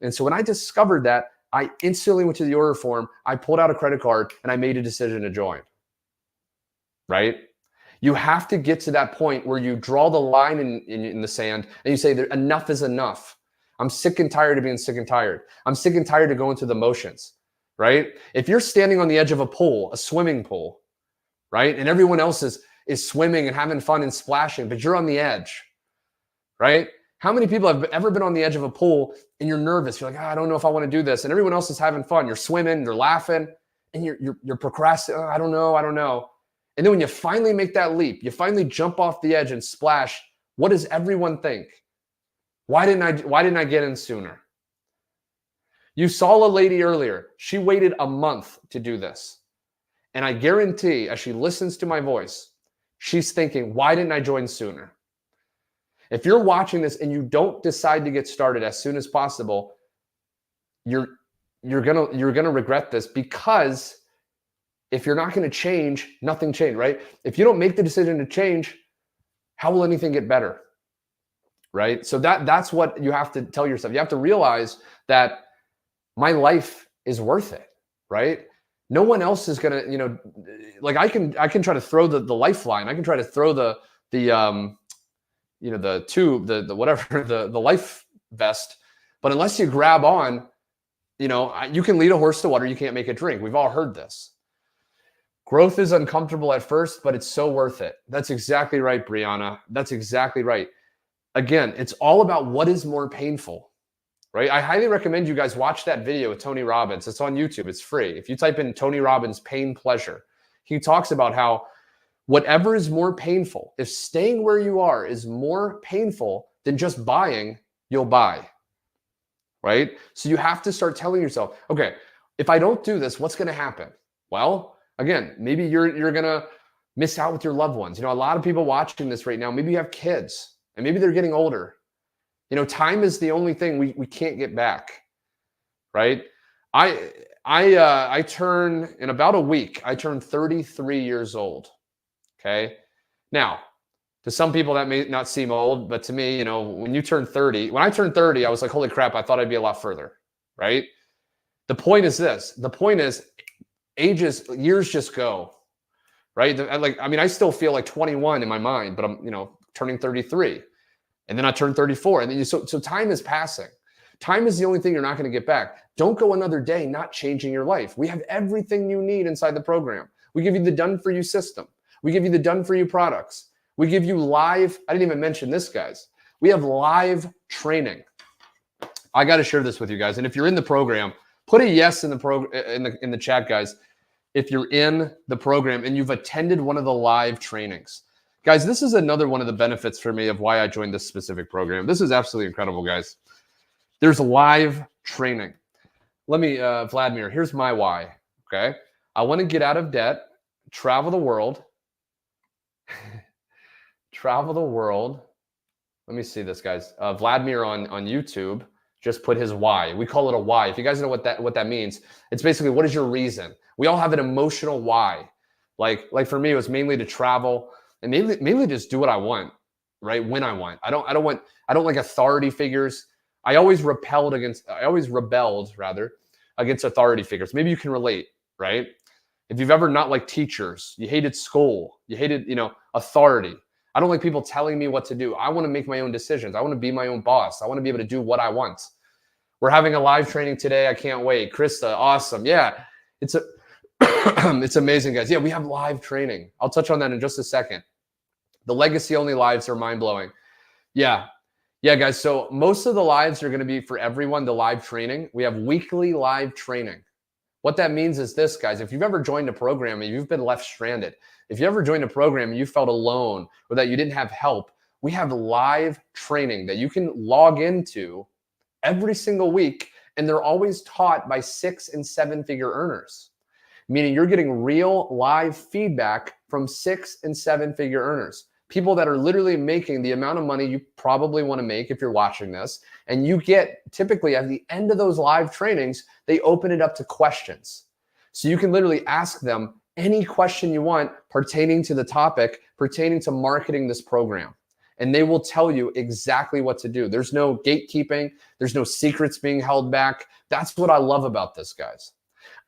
And so when I discovered that, I instantly went to the order form. I pulled out a credit card and I made a decision to join, right? You have to get to that point where you draw the line in the sand and you say, enough is enough. I'm sick and tired of being sick and tired. I'm sick and tired of going through the motions, right? If you're standing on the edge of a pool, a swimming pool, right? And everyone else is swimming and having fun and splashing, but you're on the edge, right? How many people have ever been on the edge of a pool and you're nervous? You're like, I don't know if I want to do this. And everyone else is having fun. You're swimming, they're laughing, and you're procrastinating. I don't know. And then when you finally make that leap, you finally jump off the edge and splash, what does everyone think? Why didn't I get in sooner? You saw a lady earlier. She waited a month to do this. And I guarantee as she listens to my voice, she's thinking, why didn't I join sooner? If you're watching this and you don't decide to get started as soon as possible, you're gonna regret this, because if you're not going to change, nothing changed, right? If you don't make the decision to change, how will anything get better? Right? So that's what you have to tell yourself. You have to realize that my life is worth it, right? No one else is gonna, like I can try to throw the lifeline. I can try to throw the tube, the whatever, the life vest. But unless you grab on, you can lead a horse to water, you can't make it drink. We've all heard this. Growth is uncomfortable at first, but it's so worth it. That's exactly right, Brianna. That's exactly right. Again, it's all about what is more painful, right? I highly recommend you guys watch that video with Tony Robbins. It's on YouTube. It's free. If you type in Tony Robbins pain pleasure, he talks about how whatever is more painful, if staying where you are is more painful than just buying, you'll buy, right? So you have to start telling yourself, okay, if I don't do this, what's going to happen? Well, again, maybe you're going to miss out with your loved ones. A lot of people watching this right now, maybe you have kids and maybe they're getting older. Time is the only thing we can't get back, right? I turn, in about a week, I turn 33 years old, okay? Now, to some people that may not seem old, but to me, when you turn 30, when I turned 30, I was like, holy crap, I thought I'd be a lot further, right? The point is this. The point is years just go, right? I still feel like 21 in my mind, but I'm, turning 33, and then I turn 34, and then so time is passing. Time is the only thing you're not going to get back. Don't go another day not changing your life. We have everything you need inside the program. We give you the done-for-you system. We give you the done-for-you products. We give you live. I didn't even mention this, guys. We have live training. I got to share this with you guys, and if you're in the program, put a yes in the chat, guys. If you're in the program and you've attended one of the live trainings. Guys, this is another one of the benefits for me of why I joined this specific program. This is absolutely incredible, guys. There's live training. Let me, Vladimir, here's my why, okay? I want to get out of debt, travel the world. Travel the world. Let me see this, guys. Vladimir on YouTube just put his why. We call it a why. If you guys know what that means, it's basically, what is your reason? We all have an emotional why. Like for me, it was mainly to travel and mainly just do what I want, right? When I want. I don't like authority figures. I always rebelled against authority figures. Maybe you can relate, right? If you've ever not liked teachers, you hated school, you hated, authority. I don't like people telling me what to do. I want to make my own decisions. I want to be my own boss. I want to be able to do what I want. We're having a live training today. I can't wait. Krista, awesome. Yeah, it's amazing, guys. Yeah, we have live training. I'll touch on that in just a second. The legacy only lives are mind-blowing. Yeah, guys. So most of the lives are going to be for everyone, the live training. We have weekly live training. What that means is this, guys. If you've ever joined a program and you've been left stranded, if you ever joined a program and you felt alone or that you didn't have help, we have live training that you can log into every single week, and they're always taught by 6- and 7-figure earners, meaning you're getting real live feedback from 6 and 7 figure earners. People that are literally making the amount of money you probably want to make if you're watching this. And you get, typically at the end of those live trainings, they open it up to questions. So you can literally ask them any question you want pertaining to the topic, pertaining to marketing this program. And they will tell you exactly what to do. There's no gatekeeping. There's no secrets being held back. That's what I love about this, guys.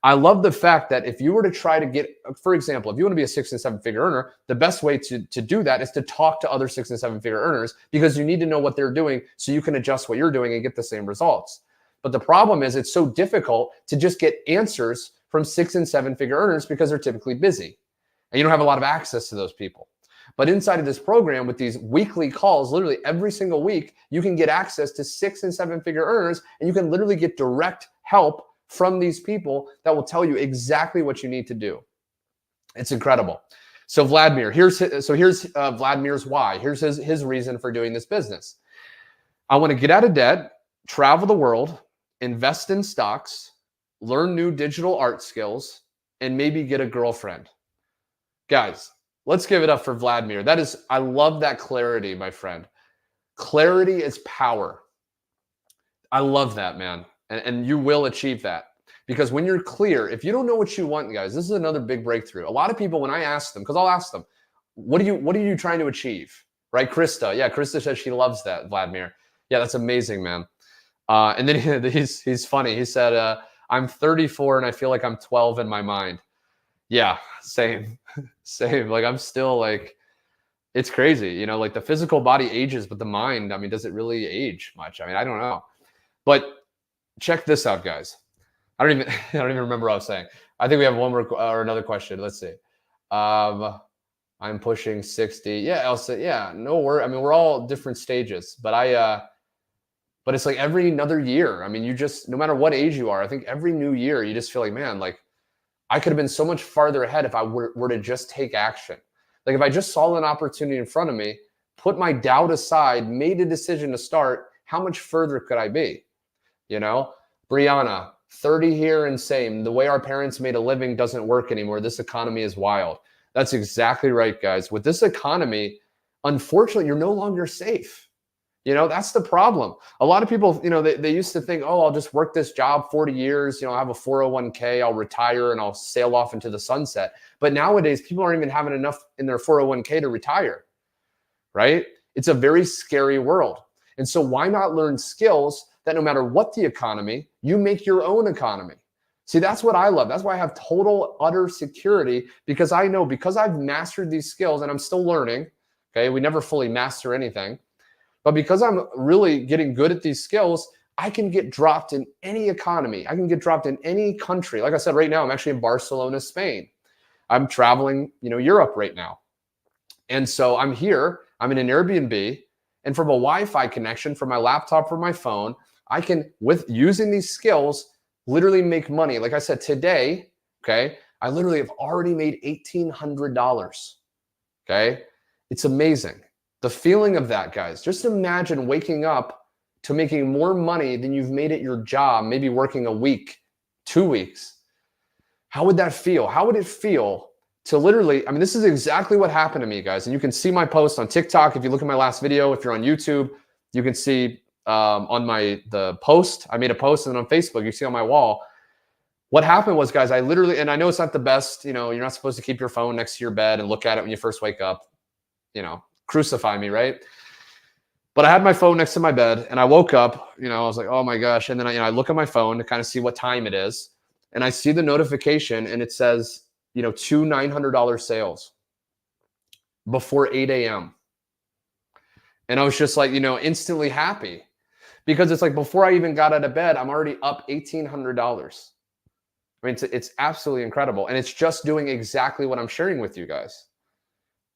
I love the fact that if you were to try to get, for example, if you want to be a 6 and 7 figure earner, the best way to do that is to talk to other 6 and 7 figure earners, because you need to know what they're doing so you can adjust what you're doing and get the same results. But the problem is it's so difficult to just get answers from 6 and 7 figure earners because they're typically busy and you don't have a lot of access to those people. But inside of this program with these weekly calls, literally every single week, you can get access to 6 and 7 figure earners, and you can literally get direct help from these people that will tell you exactly what you need to do. It's incredible. So Vladimir, here's Vladimir's why. Here's his reason for doing this business. I want to get out of debt, travel the world, invest in stocks, learn new digital art skills, and maybe get a girlfriend. Guys, let's give it up for Vladimir. I love that clarity, my friend. Clarity is power. I love that, man. And you will achieve that. Because when you're clear, if you don't know what you want, guys, this is another big breakthrough. A lot of people, when I ask them, because I'll ask them, what are you trying to achieve? Right? Krista. Yeah, Krista says she loves that, Vladimir. Yeah, that's amazing, man. And then he's funny. He said, I'm 34 and I feel like I'm 12 in my mind. Yeah, same. Same. Like I'm still like, it's crazy. You know, like the physical body ages, but the mind, I mean, does it really age much? I mean, I don't know. But check this out, guys. I don't even remember what I was saying. I think we have one more or another question. Let's see. I'm pushing 60. Yeah, I'll say, yeah, no worry. I mean, we're all different stages, but but it's like every another year. I mean, you just, no matter what age you are, I think every new year, you just feel like, man, like I could have been so much farther ahead if I were to just take action. Like if I just saw an opportunity in front of me, put my doubt aside, made a decision to start, how much further could I be? You know, Brianna, 30 here and same. The way our parents made a living doesn't work anymore. This economy is wild. That's exactly right, guys. With this economy, unfortunately, you're no longer safe. You know, that's the problem. A lot of people, you know, they used to think, oh, I'll just work this job 40 years. You know, I have a 401k, I'll retire and I'll sail off into the sunset. But nowadays, people aren't even having enough in their 401k to retire, right? It's a very scary world. And so why not learn skills that no matter what the economy, you make your own economy? See, that's what I love. That's why I have total, utter security, because I know, because I've mastered these skills and I'm still learning, okay? We never fully master anything. But because I'm really getting good at these skills, I can get dropped in any economy. I can get dropped in any country. Like I said, right now, I'm actually in Barcelona, Spain. I'm traveling, you know, Europe right now. And so I'm here, I'm in an Airbnb, and from a Wi-Fi connection from my laptop or my phone, I can, with using these skills, literally make money. Like I said, today, okay, I literally have already made $1,800, okay? It's amazing. The feeling of that, guys, just imagine waking up to making more money than you've made at your job, maybe working a week, 2 weeks. How would that feel? How would it feel to literally, I mean, this is exactly what happened to me, guys. And you can see my post on TikTok. If you look at my last video, if you're on YouTube, you can see on the post, I made a post, and then on Facebook, you see on my wall. What happened was, guys, I literally, and I know it's not the best, you know, you're not supposed to keep your phone next to your bed and look at it when you first wake up, you know, crucify me, right? But I had my phone next to my bed and I woke up, you know, I was like, oh my gosh. And then I look at my phone to kind of see what time it is. And I see the notification and it says, you know, 2 $900 sales before 8 a.m. And I was just like, you know, instantly happy, because it's like before I even got out of bed, I'm already up $1,800. I mean, it's absolutely incredible. And it's just doing exactly what I'm sharing with you guys,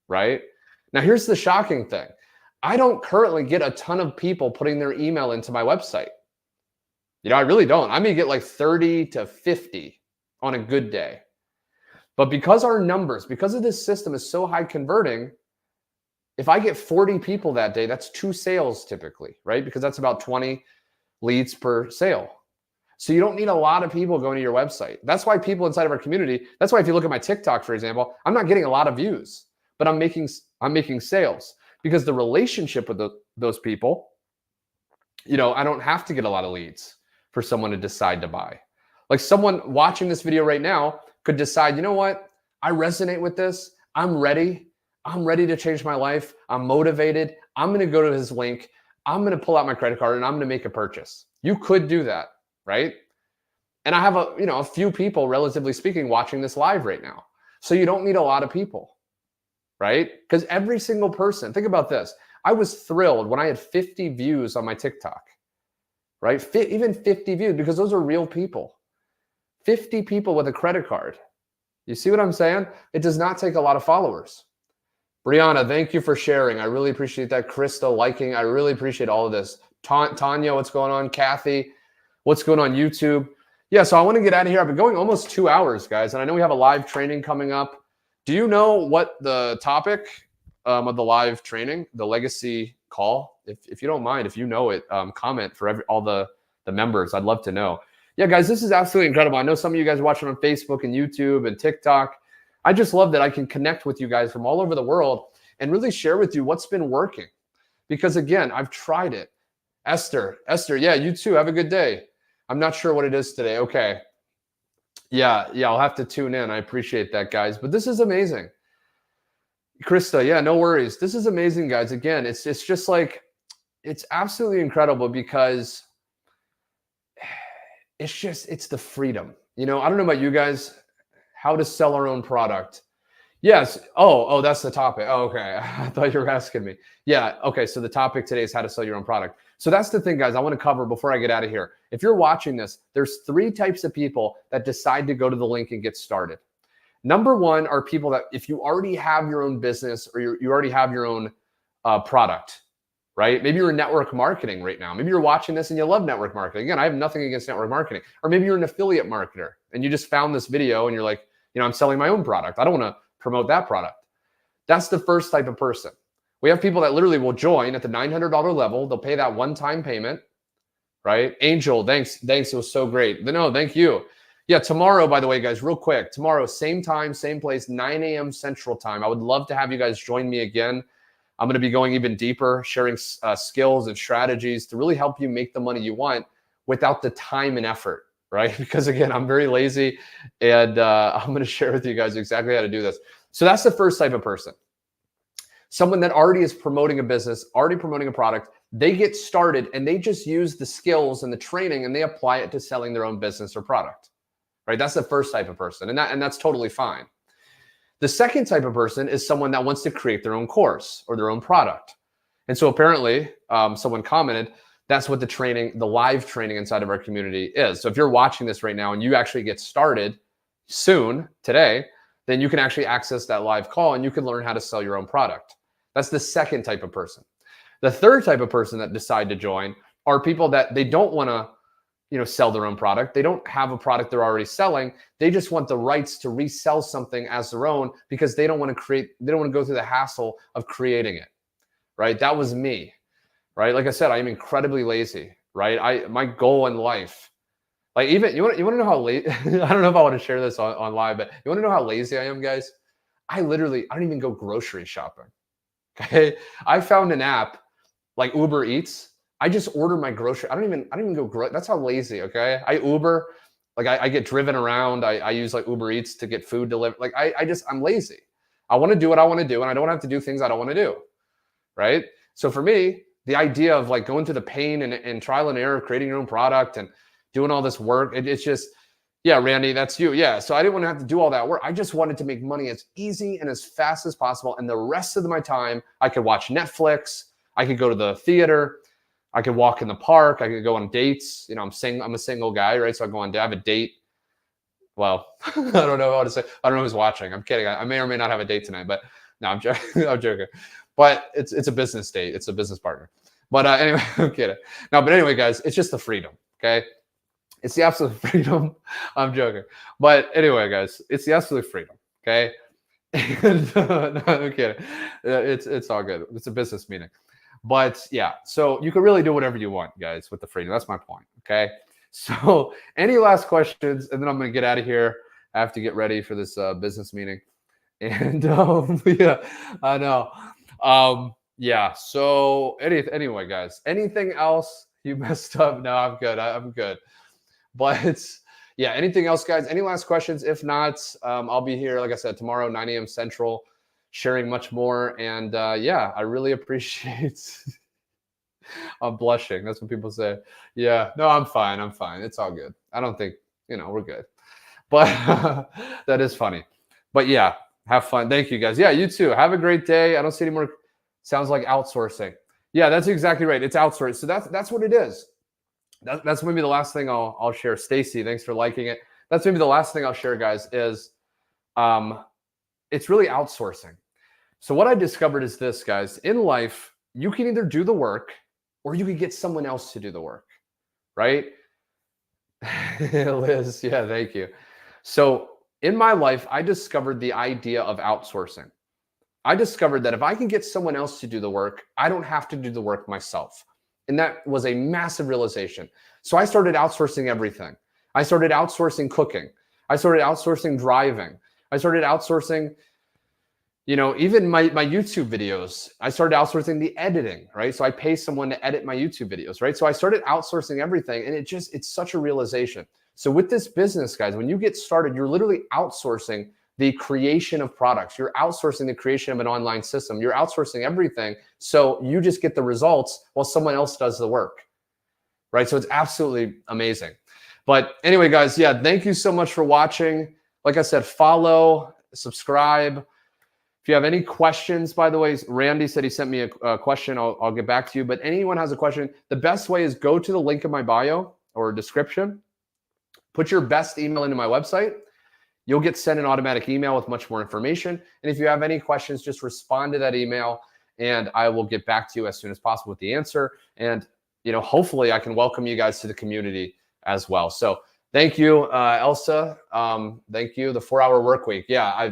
right? Now, here's the shocking thing. I don't currently get a ton of people putting their email into my website. You know, I really don't. I may get like 30 to 50 on a good day. But because our numbers, because of this system is so high converting, if I get 40 people that day, that's 2 sales typically, right? Because that's about 20 leads per sale. So you don't need a lot of people going to your website. That's why people inside of our community, that's why if you look at my TikTok, for example, I'm not getting a lot of views, but I'm making sales because the relationship with those people, I don't have to get a lot of leads for someone to decide to buy. Like someone watching this video right now could decide, you know what? I resonate with this. I'm ready. I'm ready to change my life. I'm motivated. I'm going to go to his link. I'm going to pull out my credit card and I'm going to make a purchase. You could do that, right? And I have a few people, relatively speaking, watching this live right now. So you don't need a lot of people, right? Because every single person, think about this. I was thrilled when I had 50 views on my TikTok, right? Even 50 views, because those are real people. 50 people with a credit card. You see what I'm saying? It does not take a lot of followers. Brianna, thank you for sharing. I really appreciate that. Krista, liking. I really appreciate all of this. Tanya, what's going on? Kathy, what's going on YouTube? Yeah, so I want to get out of here. I've been going almost 2 hours, guys, and I know we have a live training coming up. Do you know what the topic of the live training, the legacy call? If you don't mind, if you know it, comment for all the members. I'd love to know. Yeah, guys, this is absolutely incredible. I know some of you guys are watching on Facebook and YouTube and TikTok. I just love that I can connect with you guys from all over the world and really share with you what's been working. Because again, I've tried it. Esther, yeah, you too. Have a good day. I'm not sure what it is today. Okay. Yeah, I'll have to tune in. I appreciate that, guys. But this is amazing. Krista, yeah, no worries. This is amazing, guys. Again, it's just like, it's absolutely incredible because it's the freedom. I don't know about you guys, how to sell our own product. Yes. Oh, that's the topic. Oh, okay. I thought you were asking me. Yeah. Okay. So the topic today is how to sell your own product. So that's the thing, guys, I want to cover before I get out of here. If you're watching this, there's 3 types of people that decide to go to the link and get started. Number 1 are people that if you already have your own business or you already have your own product, right? Maybe you're in network marketing right now. Maybe you're watching this and you love network marketing. Again, I have nothing against network marketing. Or maybe you're an affiliate marketer and you just found this video and you're like, I'm selling my own product. I don't want to promote that product. That's the first type of person. We have people that literally will join at the $900 level. They'll pay that one-time payment, right? Angel, thanks. It was so great. No, thank you. Yeah, tomorrow, by the way, guys, real quick. Tomorrow, same time, same place, 9 a.m. Central Time. I would love to have you guys join me again. I'm going to be going even deeper, sharing skills and strategies to really help you make the money you want without the time and effort, right? Because again, I'm very lazy and I'm going to share with you guys exactly how to do this. So that's the first type of person. Someone that already is promoting a business, already promoting a product, they get started and they just use the skills and the training and they apply it to selling their own business or product, right? That's the first type of person and that's totally fine. The second type of person is someone that wants to create their own course or their own product. And so apparently someone commented, that's what the live training inside of our community is. So if you're watching this right now and you actually get started soon today, then you can actually access that live call and you can learn how to sell your own product. That's the second type of person. The third type of person that decide to join are people that they don't want to, sell their own product. They don't have a product they're already selling. They just want the rights to resell something as their own because they don't want to go through the hassle of creating it, right? That was me, right? Like I said, I am incredibly lazy, right? My goal in life, like even, you want to know how lazy, I don't know if I want to share this on live, but you want to know how lazy I am, guys? I don't even go grocery shopping. Okay. I found an app like Uber Eats. I just order my grocery. I don't even go that's how lazy. Okay. I Uber, like I get driven around. I use like Uber Eats to get food delivered. Like I'm lazy. I want to do what I want to do and I don't have to do things I don't want to do. Right. So for me, the idea of like going through the pain and trial and error, creating your own product and doing all this work, it's just, yeah, Randy, that's you. Yeah. So I didn't want to have to do all that work. I just wanted to make money as easy and as fast as possible. And the rest of my time, I could watch Netflix. I could go to the theater. I could walk in the park. I could go on dates. I'm a single guy, right? So I have a date. Well, I don't know how to say. I don't know who's watching. I'm kidding. I may or may not have a date tonight, but no, I'm joking. I'm joking. But it's a business date. It's a business partner. But anyway, I'm kidding. No, but anyway, guys, it's just the freedom. Okay. It's the absolute freedom. I'm joking. But anyway, guys, it's the absolute freedom. Okay. No, I'm kidding. It's all good. It's a business meeting. But yeah, so you can really do whatever you want, guys, with the freedom. That's my point. Okay. So any last questions? And then I'm going to get out of here. I have to get ready for this business meeting. And yeah, I know. Yeah. So anyway, guys, anything else you messed up? No, I'm good. I'm good. But yeah, anything else, guys? Any last questions? If not, I'll be here, like I said, tomorrow, 9 a.m. Central, sharing much more. And yeah, I really appreciate. I'm blushing. That's what people say. Yeah. No, I'm fine. I'm fine. It's all good. I don't think, we're good. But that is funny. But yeah, have fun. Thank you, guys. Yeah, you too. Have a great day. I don't see any more. Sounds like outsourcing. Yeah, that's exactly right. It's outsourced. So that's what it is. That's maybe the last thing I'll share. Stacy, thanks for liking it. That's maybe the last thing I'll share, guys, is it's really outsourcing. So what I discovered is this, guys. In life, you can either do the work or you can get someone else to do the work, right? Liz, yeah, thank you. So in my life, I discovered the idea of outsourcing. I discovered that if I can get someone else to do the work, I don't have to do the work myself. And that was a massive realization. So I started outsourcing everything. I started outsourcing cooking. I started outsourcing driving. I started outsourcing, even my YouTube videos. I started outsourcing the editing, right? So I pay someone to edit my YouTube videos, right? So I started outsourcing everything, and it's such a realization. So with this business, guys, when you get started, you're literally outsourcing the creation of products. You're outsourcing the creation of an online system. You're outsourcing everything. So you just get the results while someone else does the work, right? So it's absolutely amazing. But anyway, guys, yeah, thank you so much for watching. Like I said, follow, subscribe. If you have any questions, by the way, Randy said he sent me a question. I'll get back to you. But anyone has a question, the best way is go to the link in my bio or description. Put your best email into my website. You'll get sent an automatic email with much more information. And if you have any questions, just respond to that email and I will get back to you as soon as possible with the answer. And, hopefully I can welcome you guys to the community as well. So thank you, Elsa. Thank you. The 4-Hour Work Week. Yeah,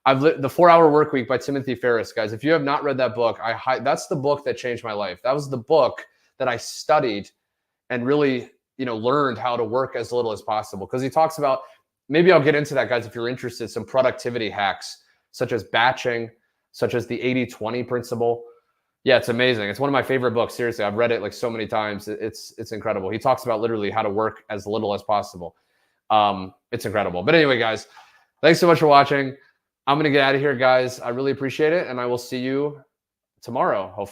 I've lit the 4-Hour Work Week by Timothy Ferriss, guys. If you have not read that book, that's the book that changed my life. That was the book that I studied and really, learned how to work as little as possible. Because he talks about, maybe I'll get into that, guys, if you're interested, some productivity hacks, such as batching, such as the 80-20 principle. Yeah, it's amazing. It's one of my favorite books. Seriously, I've read it like so many times. It's incredible. He talks about literally how to work as little as possible. It's incredible. But anyway, guys, thanks so much for watching. I'm going to get out of here, guys. I really appreciate it. And I will see you tomorrow, hopefully.